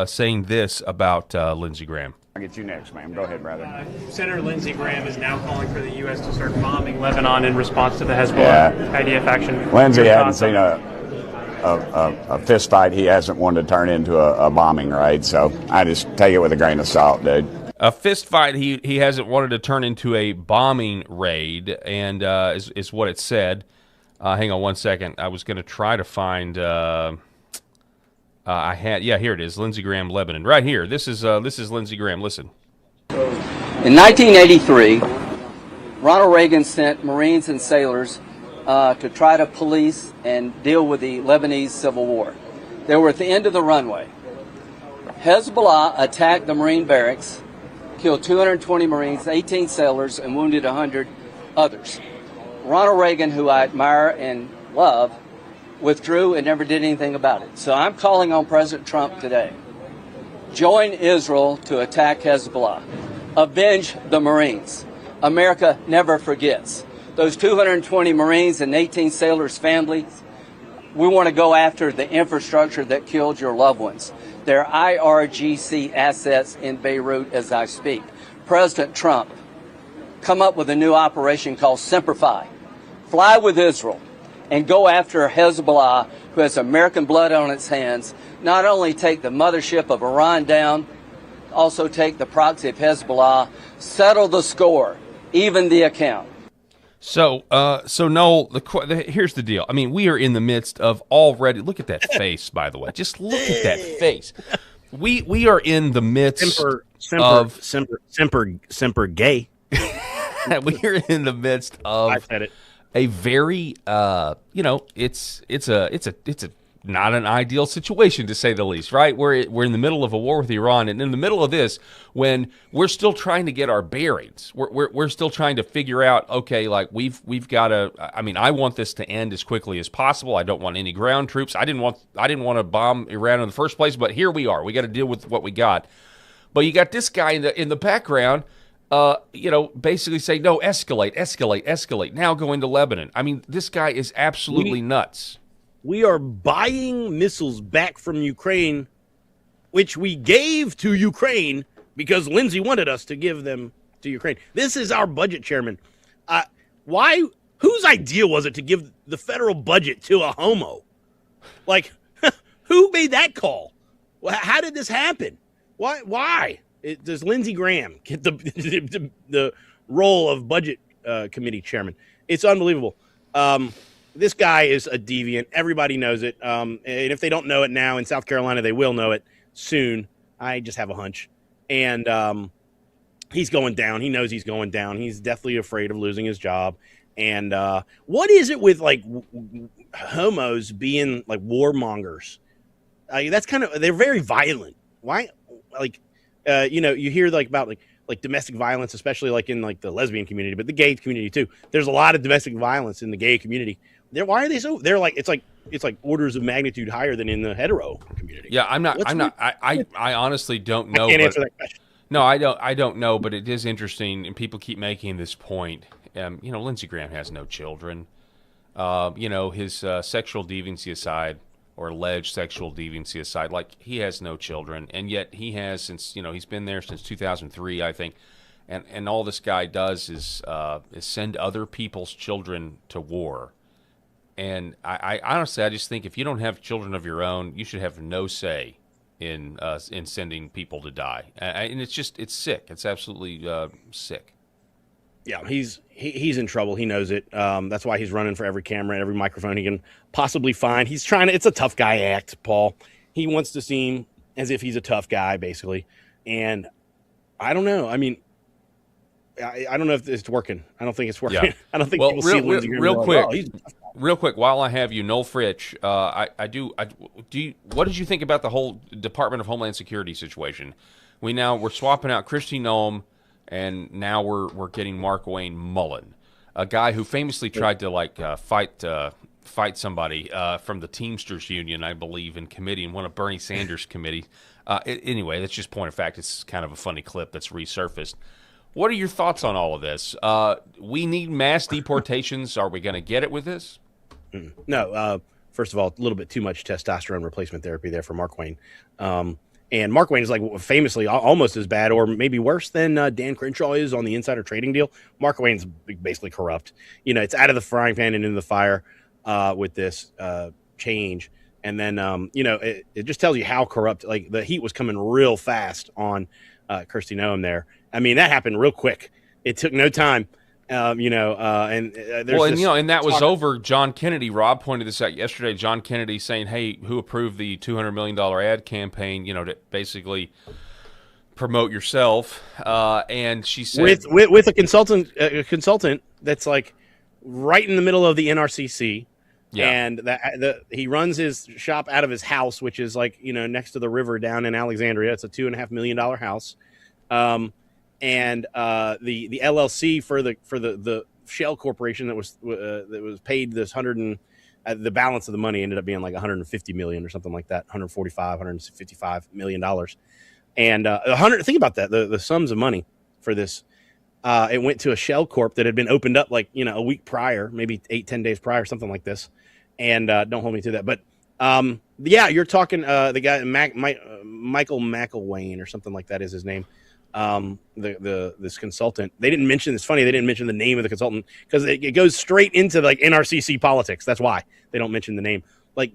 saying this about Lindsey Graham. I'll get you next, ma'am. Go ahead, brother. Senator Lindsey Graham is now calling for the U.S. to start bombing Lebanon in response to the Hezbollah IDF action. Lindsey hadn't seen a fist fight he hasn't wanted to turn into a bombing raid, so I just take it with a grain of salt, dude. A fist fight he hasn't wanted to turn into a bombing raid, and is what it said. Hang on one second. I was going to try to find. Here it is. Lindsey Graham, Lebanon, right here. This is Lindsey Graham. Listen. In 1983, Ronald Reagan sent Marines and sailors to try to police and deal with the Lebanese civil war. They were at the end of the runway. Hezbollah attacked the Marine barracks, killed 220 Marines, 18 sailors, and wounded 100 others. Ronald Reagan, who I admire and love, withdrew and never did anything about it. So I'm calling on President Trump today. Join Israel to attack Hezbollah. Avenge the Marines. America never forgets. Those 220 Marines and 18 sailors' families, we want to go after the infrastructure that killed your loved ones. Their IRGC assets in Beirut as I speak. President Trump, come up with a new operation called Simplify. Fly with Israel and go after Hezbollah, who has American blood on its hands. Not only take the mothership of Iran down, also take the proxy of Hezbollah, settle the score, even the account. So Noel, here's the deal. I mean, we are in the midst of already. Look at that face, by the way. Just look at that face. We are in the midst of Semper gay. We are in the midst of. I said it. A very, it's a not an ideal situation, to say the least, right? We're in the middle of a war with Iran, and in the middle of this, when we're still trying to get our bearings, we're still trying to figure out, okay, like we've got to. I mean, I want this to end as quickly as possible. I don't want any ground troops. I didn't want to bomb Iran in the first place, but here we are. We got to deal with what we got. But you got this guy in the background. Basically say, no, escalate. Now go into Lebanon. I mean, this guy is absolutely nuts. We are buying missiles back from Ukraine, which we gave to Ukraine because Lindsey wanted us to give them to Ukraine. This is our budget chairman. Whose idea was it to give the federal budget to a homo? Like, who made that call? How did this happen? Why? Does Lindsey Graham get the role of budget committee chairman? It's unbelievable. This guy is a deviant. Everybody knows it. And if they don't know it now in South Carolina, they will know it soon. I just have a hunch. And he's going down. He knows he's going down. He's deathly afraid of losing his job. And what is it with like homos being like warmongers? That's kind of, they're very violent. Why? Like, you hear like about like domestic violence, especially like in like the lesbian community, but the gay community too. There's a lot of domestic violence in the gay community. Why are they so? They're like it's like orders of magnitude higher than in the hetero community. Yeah, I honestly don't know. I can't answer that question. No, I don't know, but it is interesting, and people keep making this point. Lindsey Graham has no children. His sexual deviancy aside, or alleged sexual deviancy aside, like he has no children, and yet he has since he's been there since 2003, I think, and all this guy does is send other people's children to war. And I honestly, I just think if you don't have children of your own, you should have no say in sending people to die. And it's sick. It's absolutely sick. Yeah, he's in trouble. He knows it. That's why he's running for every camera and every microphone he can possibly find. He's trying to. It's a tough guy act, Paul. He wants to seem as if he's a tough guy, basically. And I don't know. I mean, I don't know if it's working. I don't think it's working. Yeah. I don't think people see Lindsey Graham real quick. Like, Real quick, while I have you, Noel Fritch, what did you think about the whole Department of Homeland Security situation? We're swapping out Kristi Noem, and now we're getting Markwayne Mullin, a guy who famously tried to fight somebody from the Teamsters Union, I believe, in committee, in one of Bernie Sanders' committees. Anyway, that's just point of fact. It's kind of a funny clip that's resurfaced. What are your thoughts on all of this? We need mass deportations. Are we going to get it with this? No. First of all, a little bit too much testosterone replacement therapy there for Markwayne. And Markwayne is like famously almost as bad or maybe worse than Dan Crenshaw is on the insider trading deal. Markwayne's basically corrupt. It's out of the frying pan and into the fire with this change. And then, it just tells you how corrupt, like the heat was coming real fast on Kristi Noem there. I mean, that happened real quick. It took no time, and that was over John Kennedy. Rob pointed this out yesterday. John Kennedy saying, "Hey, who approved the $200 million ad campaign? To basically promote yourself." And she said, with a consultant that's like right in the middle of the NRCC. Yeah. And he runs his shop out of his house, which is like, next to the river down in Alexandria. It's a $2.5 million house. And the LLC for the Shell Corporation that was paid this the balance of the money ended up being like 150 million or something like that, 155 million dollars. And think about that, the sums of money for this. It went to a Shell Corp that had been opened up like, a week prior, maybe 8-10 days prior, something like this. And don't hold me to that. But you're talking the guy Michael McElwain or something like that is his name. This consultant. They didn't mention. It's funny they didn't mention the name of the consultant because it goes straight into like NRCC politics. That's why they don't mention the name. Like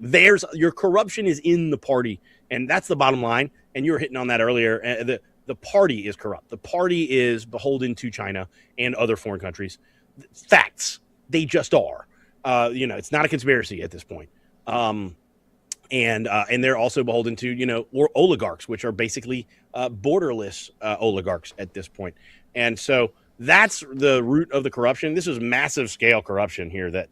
your corruption is in the party, and that's the bottom line. And you were hitting on that earlier. The party is corrupt. The party is beholden to China and other foreign countries. Facts. They just are. It's not a conspiracy at this point. And they're also beholden to, oligarchs, which are basically borderless oligarchs at this point. And so that's the root of the corruption. This is massive scale corruption here. They're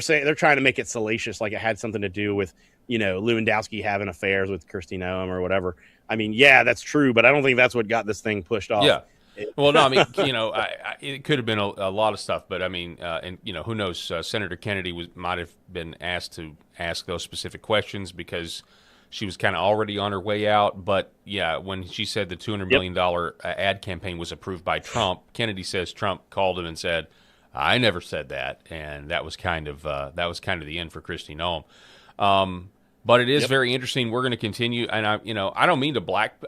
saying they're trying to make it salacious, like it had something to do with, Lewandowski having affairs with Kristi Noem or whatever. I mean, yeah, that's true, but I don't think that's what got this thing pushed off. Yeah. Well, no, I mean, it could have been a lot of stuff, but I mean, who knows? Senator Kennedy might have been asked to ask those specific questions because she was kind of already on her way out. But yeah, when she said the $200 million ad campaign was approved by Trump, Kennedy says Trump called him and said, "I never said that," and that was kind of the end for Kristi Noem. But it is very interesting. We're going to continue, and I don't mean to black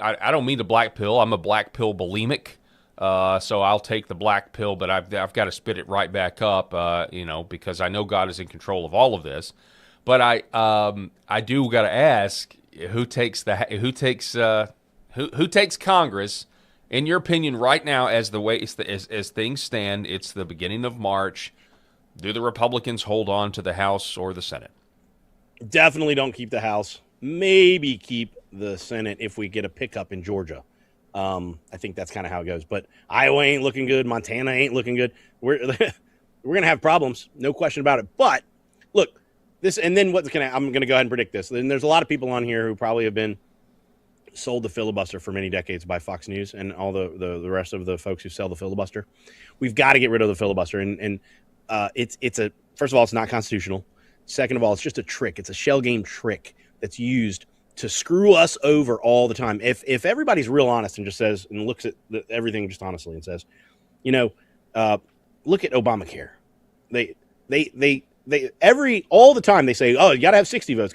pill. I'm a black pill bulimic. So I'll take the black pill, but I've got to spit it right back up, because I know God is in control of all of this. But I do got to ask, who takes Congress? In your opinion, right now, as things stand, it's the beginning of March. Do the Republicans hold on to the House or the Senate? Definitely don't keep the House. Maybe keep the Senate if we get a pickup in Georgia. I think that's kind of how it goes. But Iowa ain't looking good. Montana ain't looking good. We're gonna have problems, no question about it. But look, I'm gonna go ahead and predict this. And there's a lot of people on here who probably have been sold the filibuster for many decades by Fox News and all the rest of the folks who sell the filibuster. We've got to get rid of the filibuster, and first of all, it's not constitutional. Second of all, it's just a trick. It's a shell game trick that's used to screw us over all the time. If everybody's real honest and just says and looks at everything just honestly and says, look at Obamacare. All the time they say, oh, you got to have 60 votes,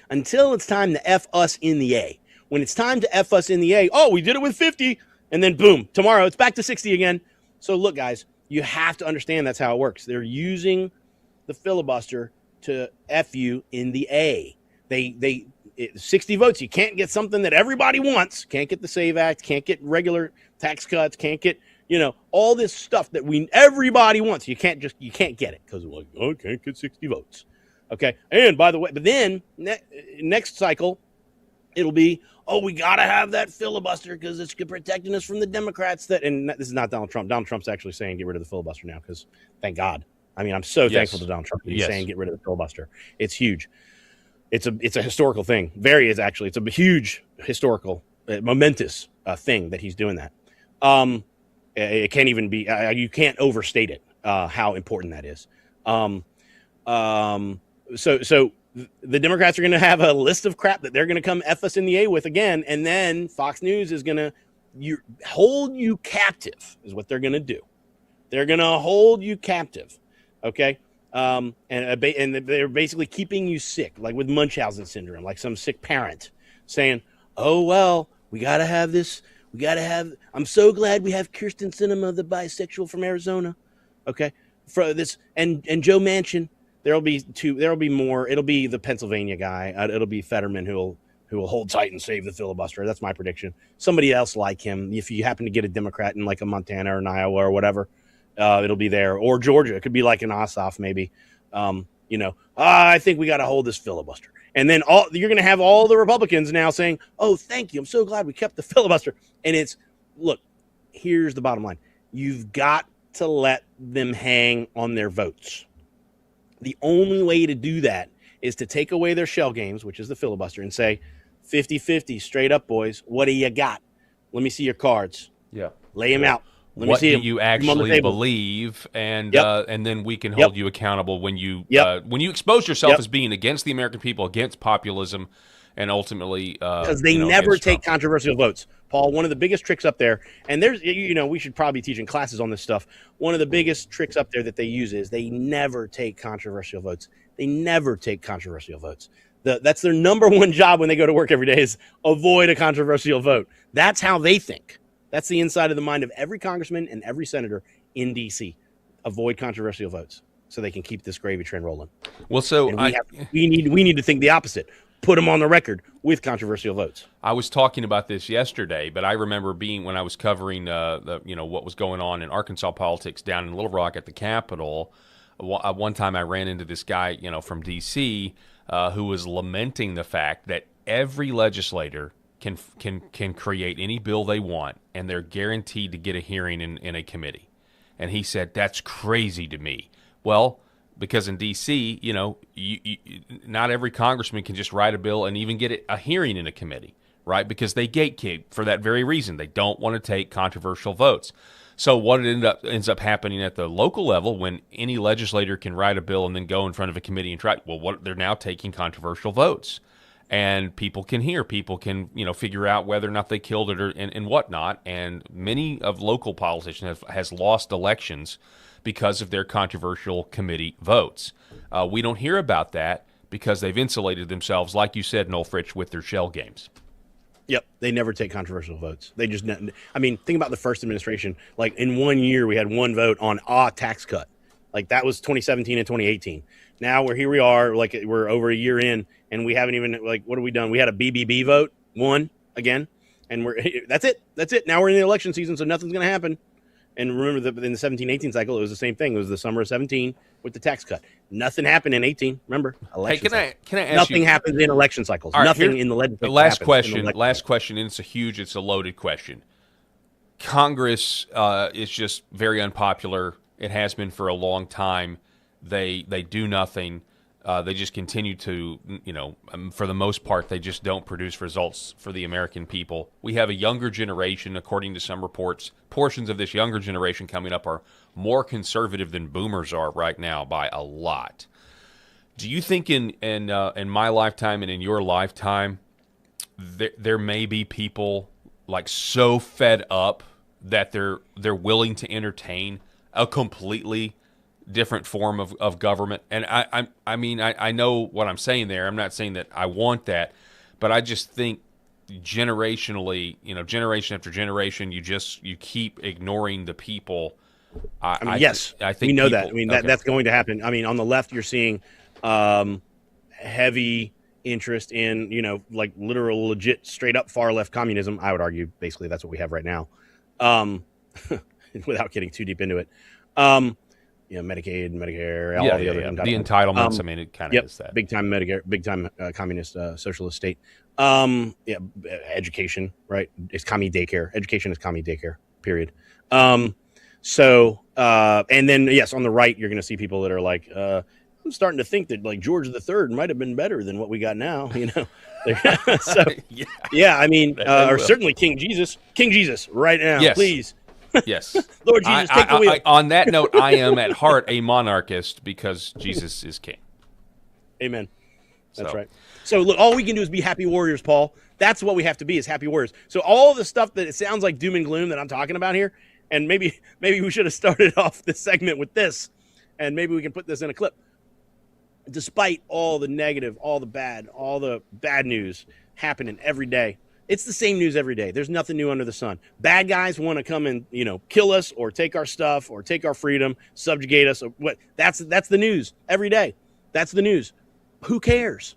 until it's time to F us in the A. When it's time to F us in the A, oh, we did it with 50, and then boom, tomorrow it's back to 60 again. So look, guys, you have to understand that's how it works. They're using the filibuster to F you in the A. 60 votes, you can't get something that everybody wants. Can't get the SAVE Act, can't get regular tax cuts, can't get, all this stuff that everybody wants. You can't get it because I can't get 60 votes. Okay. And by the way, but then next cycle, it'll be, we got to have that filibuster because it's protecting us from the Democrats. And this is not Donald Trump. Donald Trump's actually saying get rid of the filibuster now because thank God. I mean, I'm so thankful to Donald Trump that he's saying get rid of the filibuster. It's huge. It's a historical thing. It's a huge historical, momentous thing that he's doing that. It can't even be. You can't overstate it. How important that is. So the Democrats are going to have a list of crap that they're going to come F us in the A with again, and then Fox News is going to hold you captive. Is what they're going to do. They're going to hold you captive. Okay. And they're basically keeping you sick, like with Munchausen syndrome, like some sick parent saying, "Oh well, we got to have this. We got to have. I'm so glad we have Kirsten Sinema, the bisexual from Arizona. Okay, for this and Joe Manchin. There'll be more. It'll be the Pennsylvania guy. It'll be Fetterman who will hold tight and save the filibuster. That's my prediction. Somebody else like him. If you happen to get a Democrat in like a Montana or an Iowa or whatever, it'll be there. Or Georgia. It could be like an Ossoff maybe. I think we got to hold this filibuster. And then you're going to have all the Republicans now saying, "Oh, thank you. I'm so glad we kept the filibuster." And look, here's the bottom line. You've got to let them hang on their votes. The only way to do that is to take away their shell games, which is the filibuster, and say 50-50, straight up, boys. What do you got? Let me see your cards. Yeah. Lay them out. Let what me see do you actually believe, and then we can hold you accountable when you expose yourself as being against the American people, against populism, and ultimately because they never take controversial votes. Paul, one of the biggest tricks up there, and there's we should probably be teaching classes on this stuff. One of the biggest tricks up there that they use is they never take controversial votes. They never take controversial votes. That's their number one job when they go to work every day is avoid a controversial vote. That's how they think. That's the inside of the mind of every congressman and every senator in D.C. Avoid controversial votes so they can keep this gravy train rolling. Well, so we need to think the opposite. Put them on the record with controversial votes. I was talking about this yesterday, but I remember when I was covering what was going on in Arkansas politics down in Little Rock at the Capitol. One time I ran into this guy, from D.C. Who was lamenting the fact that every legislator can create any bill they want, and they're guaranteed to get a hearing in a committee. And he said, that's crazy to me. Well, because in D.C., not every congressman can just write a bill and even get a hearing in a committee, right? Because they gatekeep for that very reason. They don't want to take controversial votes. So what ends up happening at the local level when any legislator can write a bill and then go in front of a committee and try, they're now taking controversial votes. And people can figure out whether or not they killed it and whatnot. And many of local politicians has lost elections because of their controversial committee votes. We don't hear about that because they've insulated themselves, like you said, Noel Fritsch, with their shell games. Yep, they never take controversial votes. They just, think about the first administration. Like in 1 year, we had one vote on a tax cut. Like that was 2017 and 2018. Now here we are, like we're over a year in, and we haven't even what have we done? We had a BBB vote, one again, and that's it. That's it. Now we're in the election season, so nothing's going to happen. And remember that in the 17-18 cycle, it was the same thing. It was the summer of 17 with the tax cut. Nothing happened in 18. Remember, election. Hey, can I ask nothing happens in election cycles. Right, nothing in the legislature. Last question, and it's a loaded question. Congress is just very unpopular. It has been for a long time. They do nothing. They just continue to, for the most part, they just don't produce results for the American people. We have a younger generation, according to some reports. Portions of this younger generation coming up are more conservative than boomers are right now by a lot. Do you think in my lifetime and in your lifetime, there may be people like so fed up that they're willing to entertain a completely different form of government? And I know what I'm saying there. I'm not saying that I want that, but I just think generationally, generation after generation, you keep ignoring the people. Yes, I think we know that. That's going to happen. On the left, you're seeing heavy interest in, literal, legit, straight up far left communism. I would argue basically that's what we have right now. without getting too deep into it. Medicaid, Medicare, all the other the entitlements. I mean, it kind of is that big time Medicare, big time communist socialist state. Education, right? It's commie daycare. Education is commie daycare. Period. And then yes, on the right, you're going to see people that are like, I'm starting to think that like George III might have been better than what we got now. So I mean, or certainly King Jesus right now, yes. Please. Yes. Lord Jesus, take the wheel. On that note, I am at heart a monarchist because Jesus is king. Amen. That's right. So look, all we can do is be happy warriors, Paul. That's what we have to be, is happy warriors. So all the stuff that it sounds like doom and gloom that I'm talking about here, and maybe we should have started off this segment with this, and maybe we can put this in a clip. Despite all the negative, all the bad news happening every day, it's the same news every day. There's nothing new under the sun. Bad guys want to come and, kill us or take our stuff or take our freedom, subjugate us. Or what? That's the news every day. That's the news. Who cares?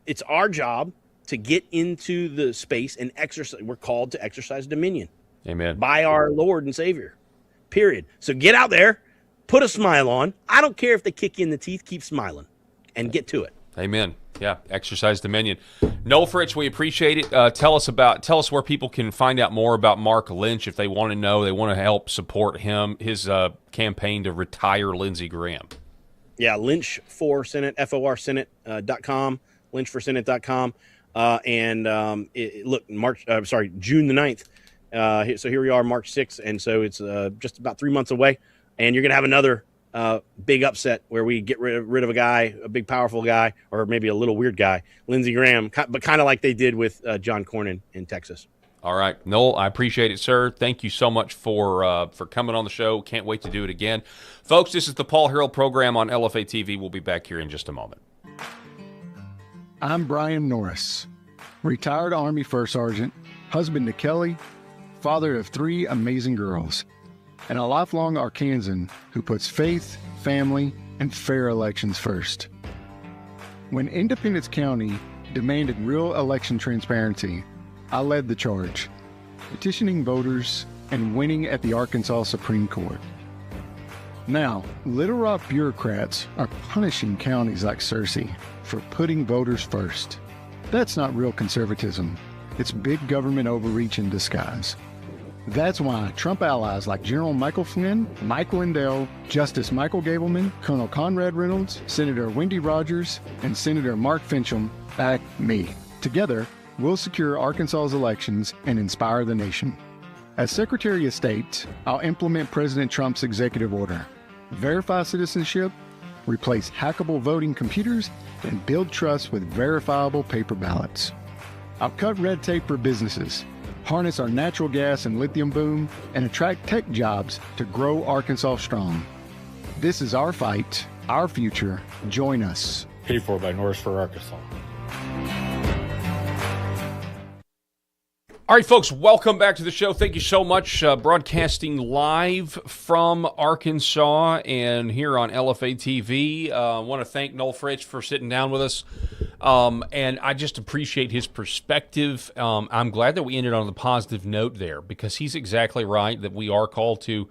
It's our job to get into the space and exercise. We're called to exercise dominion. Amen. By our Lord and Savior. Period. So get out there, put a smile on. I don't care if they kick you in the teeth. Keep smiling and get to it. Amen. Yeah, exercise dominion. Noel Fritz, we appreciate it. Tell us where people can find out more about Mark Lynch if they want to know, they want to help support his campaign to retire Lindsey Graham. Yeah, Lynch for Senate, forsenate.com, lynchforsenate.com. June the 9th. So here we are, March 6th, and so it's just about 3 months away, and you're going to have another big upset where we get rid of a guy, a big, powerful guy, or maybe a little weird guy, Lindsey Graham, but kind of like they did with John Cornyn in Texas. All right, Noel, I appreciate it, sir. Thank you so much for coming on the show. Can't wait to do it again. Folks, this is the Paul Harrell program on LFA TV. We'll be back here in just a moment. I'm Brian Norris, retired Army First Sergeant, husband to Kelly, father of 3 amazing girls, and a lifelong Arkansan who puts faith, family, and fair elections first. When Independence County demanded real election transparency, I led the charge, petitioning voters and winning at the Arkansas Supreme Court. Now, Little Rock bureaucrats are punishing counties like Searcy for putting voters first. That's not real conservatism. It's big government overreach in disguise. That's why Trump allies like General Michael Flynn, Mike Lindell, Justice Michael Gableman, Colonel Conrad Reynolds, Senator Wendy Rogers, and Senator Mark Finchem back me. Together, we'll secure Arkansas's elections and inspire the nation. As Secretary of State, I'll implement President Trump's executive order, verify citizenship, replace hackable voting computers, and build trust with verifiable paper ballots. I'll cut red tape for businesses, harness our natural gas and lithium boom, and attract tech jobs to grow Arkansas strong. This is our fight, our future. Join us. Paid for by Norris for Arkansas. All right, folks, welcome back to the show. Thank you so much. Broadcasting live from Arkansas and here on LFA TV. I want to thank Noel Fritz for sitting down with us. And I just appreciate his perspective. I'm glad that we ended on a positive note there because he's exactly right that we are called to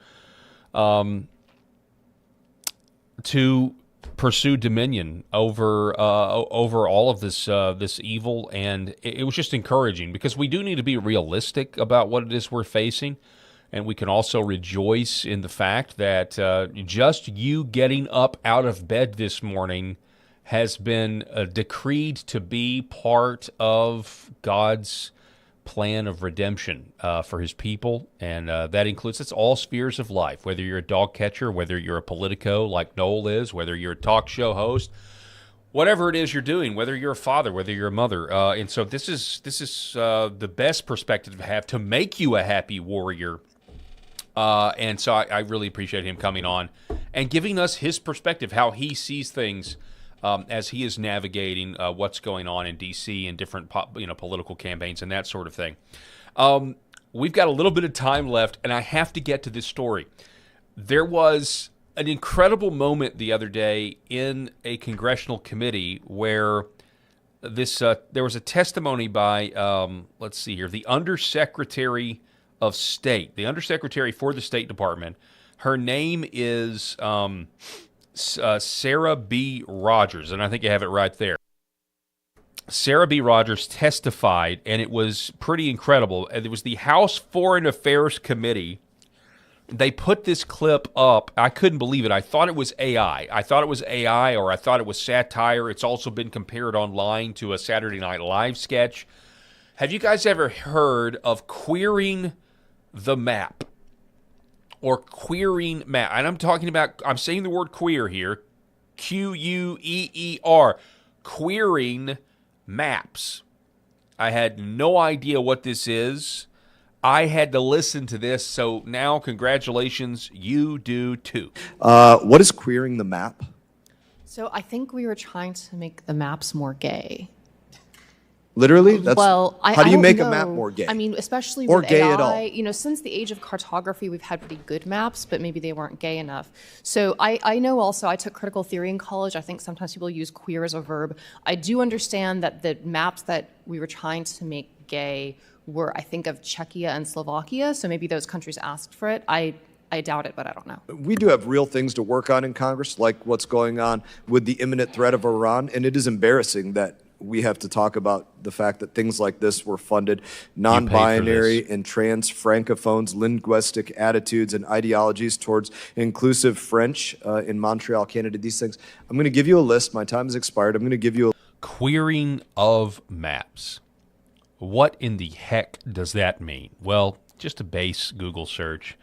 pursue dominion over all of this evil, and it was just encouraging because we do need to be realistic about what it is we're facing, and we can also rejoice in the fact that just you getting up out of bed this morning has been decreed to be part of God's plan of redemption for his people, and that includes it's all spheres of life, whether you're a dog catcher, whether you're a politico like Noel is, whether you're a talk show host, whatever it is you're doing, whether you're a father, whether you're a mother. And so this is the best perspective to have to make you a happy warrior. And so I really appreciate him coming on and giving us his perspective, how he sees things as he is navigating what's going on in D.C. and different political campaigns and that sort of thing. We've got a little bit of time left, and I have to get to this story. There was an incredible moment the other day in a congressional committee where there was a testimony by, let's see here, the Undersecretary of State, the Undersecretary for the State Department. Her name is Sarah B. Rogers, and I think you have it right there. Sarah B. Rogers testified, and it was pretty incredible. It was the House Foreign Affairs Committee. They put this clip up. I couldn't believe it. I thought it was AI. I thought it was AI, or I thought it was satire. It's also been compared online to a Saturday Night Live sketch. Have you guys ever heard of queering the map? Or queering map? And I'm saying the word queer here. Queer. Queering maps. I had no idea what this is. I had to listen to this, so now congratulations, you do too. What is queering the map? So I think we were trying to make the maps more gay. Literally? That's, well, how do you make know. a map more gay? I mean, especially or with gay AI, at all? you know, since the age of cartography, we've had pretty good maps, but maybe they weren't gay enough. So I know also, I took critical theory in college. I think sometimes people use queer as a verb. I do understand that the maps that we were trying to make gay were, I think, of Czechia and Slovakia. So maybe those countries asked for it. I doubt it, but I don't know. We do have real things to work on in Congress, like what's going on with the imminent threat of Iran, and it is embarrassing that we have to talk about the fact that things like this were funded. Non-binary and trans francophones, linguistic attitudes and ideologies towards inclusive French in Montreal, Canada, these things. I'm going to give you a list. My time has expired. I'm going to give you a queering of maps. What in the heck does that mean? Well, just a base Google search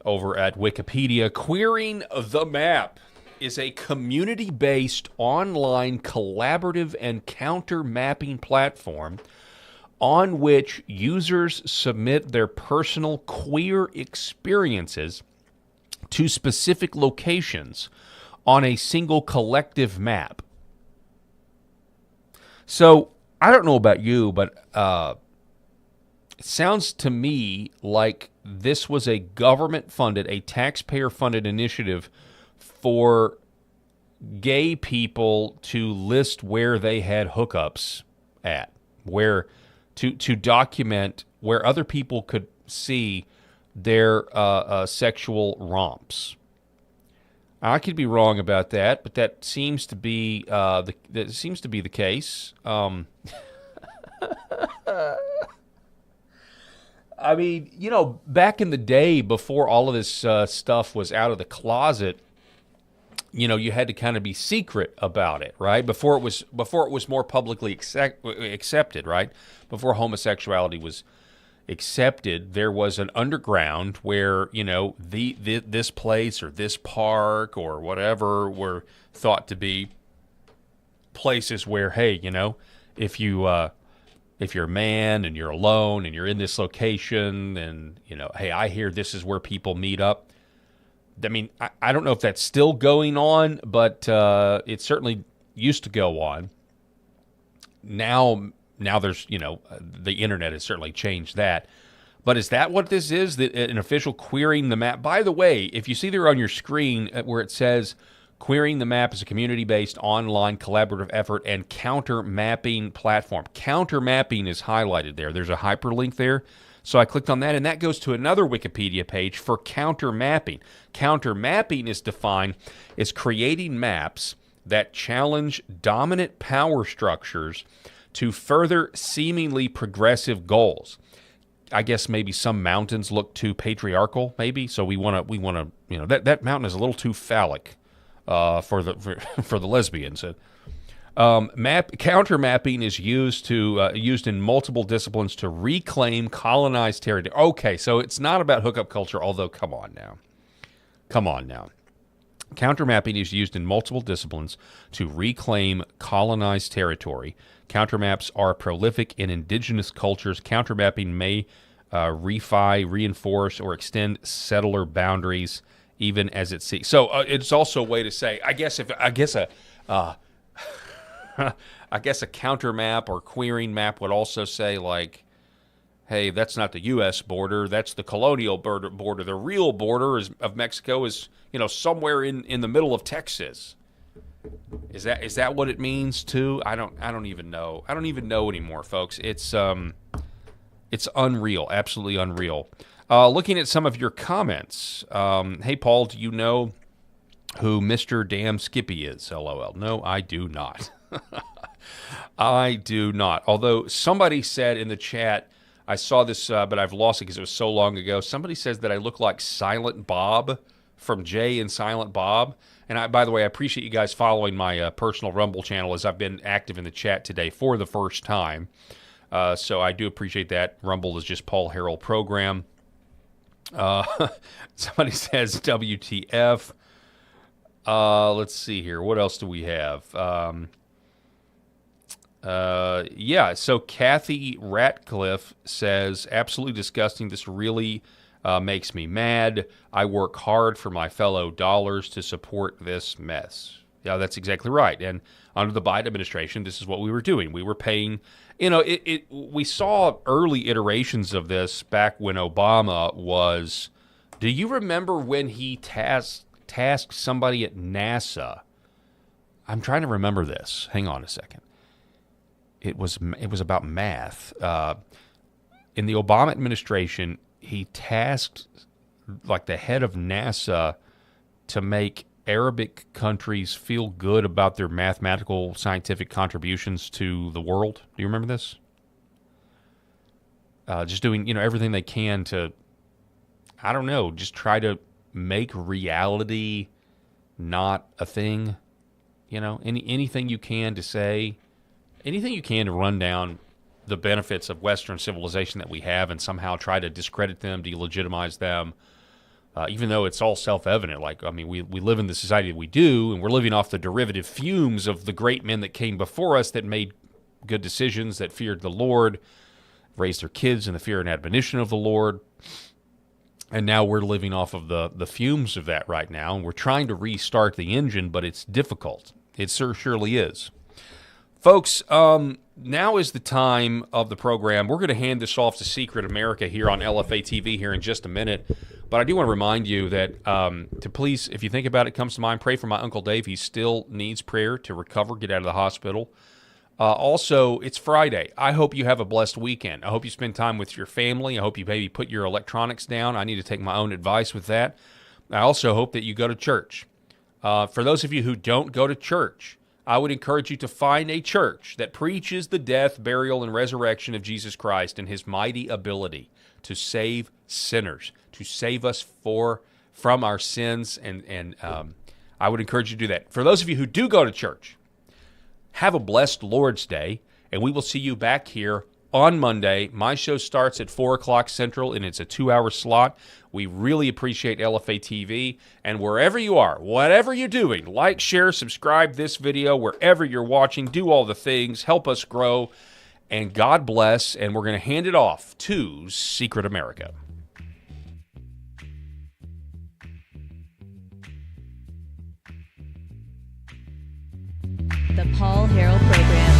over at Wikipedia. Queering the map is a community-based online collaborative and counter-mapping platform on which users submit their personal queer experiences to specific locations on a single collective map. So, I don't know about you, but it sounds to me like this was a government-funded, a taxpayer-funded initiative for gay people to list where they had hookups at, where to document where other people could see their sexual romps. I could be wrong about that, but that seems to be the case. I mean, you know, back in the day, before all of this stuff was out of the closet, you know, you had to kind of be secret about it, right? Before it was more publicly accepted, right? Before homosexuality was accepted, there was an underground where, you know, this place or this park or whatever were thought to be places where, hey, you know, if you're a man and you're alone and you're in this location and, you know, hey, I hear this is where people meet up. I mean, I don't know if that's still going on, but it certainly used to go on. Now there's, you know, the internet has certainly changed that. But is that what this is, an official queering the map? By the way, if you see there on your screen where it says queering the map is a community-based online collaborative effort and counter-mapping platform. Counter-mapping is highlighted there. There's a hyperlink there. So I clicked on that, and that goes to another Wikipedia page for counter-mapping. Counter-mapping is defined as creating maps that challenge dominant power structures to further seemingly progressive goals. I guess maybe some mountains look too patriarchal, maybe. So we want to, you know, that mountain is a little too phallic for the lesbians. Counter mapping is used in multiple disciplines to reclaim colonized territory. Okay, so it's not about hookup culture, although come on now. Counter mapping is used in multiple disciplines to reclaim colonized territory. Counter maps are prolific in indigenous cultures. Counter mapping may reinforce, or extend settler boundaries, even as it seeks. So it's also a way to say, I guess a counter map or queering map would also say, like, hey, that's not the U.S. border, that's the colonial border. The real border of Mexico is, you know, somewhere in the middle of Texas. Is that what it means too? I don't even know. I don't even know anymore, folks. It's It's unreal, absolutely unreal. Looking at some of your comments. Hey, Paul, do you know who Mr. Damn Skippy is? LOL. No, I do not. I do not. Although somebody said in the chat, I saw this, but I've lost it because it was so long ago. Somebody says that I look like Silent Bob from Jay and Silent Bob. And by the way, I appreciate you guys following my personal Rumble channel as I've been active in the chat today for the first time. So I do appreciate that. Rumble is just Paul Harrell program. Somebody says WTF. Let's see here. What else do we have? Yeah, so Kathy Ratcliffe says, absolutely disgusting. This really makes me mad. I work hard for my fellow dollars to support this mess. Yeah, that's exactly right. And under the Biden administration, this is what we were doing. We were paying, we saw early iterations of this back when Obama was, do you remember when he tasked somebody at NASA? I'm trying to remember this. Hang on a second. It was about math. In the Obama administration, he tasked like the head of NASA to make Arabic countries feel good about their mathematical scientific contributions to the world. Do you remember this? Just doing everything they can to, I don't know, just try to make reality not a thing. Anything you can to say. Anything you can to run down the benefits of Western civilization that we have and somehow try to discredit them, delegitimize them, even though it's all self-evident. We live in the society that we do, and we're living off the derivative fumes of the great men that came before us that made good decisions, that feared the Lord, raised their kids in the fear and admonition of the Lord. And now we're living off of the fumes of that right now, and we're trying to restart the engine, but it's difficult. It surely is. Folks, now is the time of the program. We're going to hand this off to Secret America here on LFA TV here in just a minute. But I do want to remind you that to please, if you think about it, comes to mind, pray for my Uncle Dave. He still needs prayer to recover, get out of the hospital. Also, it's Friday. I hope you have a blessed weekend. I hope you spend time with your family. I hope you maybe put your electronics down. I need to take my own advice with that. I also hope that you go to church. For those of you who don't go to church, I would encourage you to find a church that preaches the death, burial, and resurrection of Jesus Christ and his mighty ability to save sinners, to save us from our sins, and I would encourage you to do that. For those of you who do go to church, have a blessed Lord's Day, and we will see you back here on Monday. My show starts at 4 o'clock Central, and it's a 2-hour slot. We really appreciate LFA TV, and wherever you are, whatever you're doing, like, share, subscribe this video, wherever you're watching, do all the things, help us grow, and God bless, and we're going to hand it off to Secret America. The Paul Harrell Program.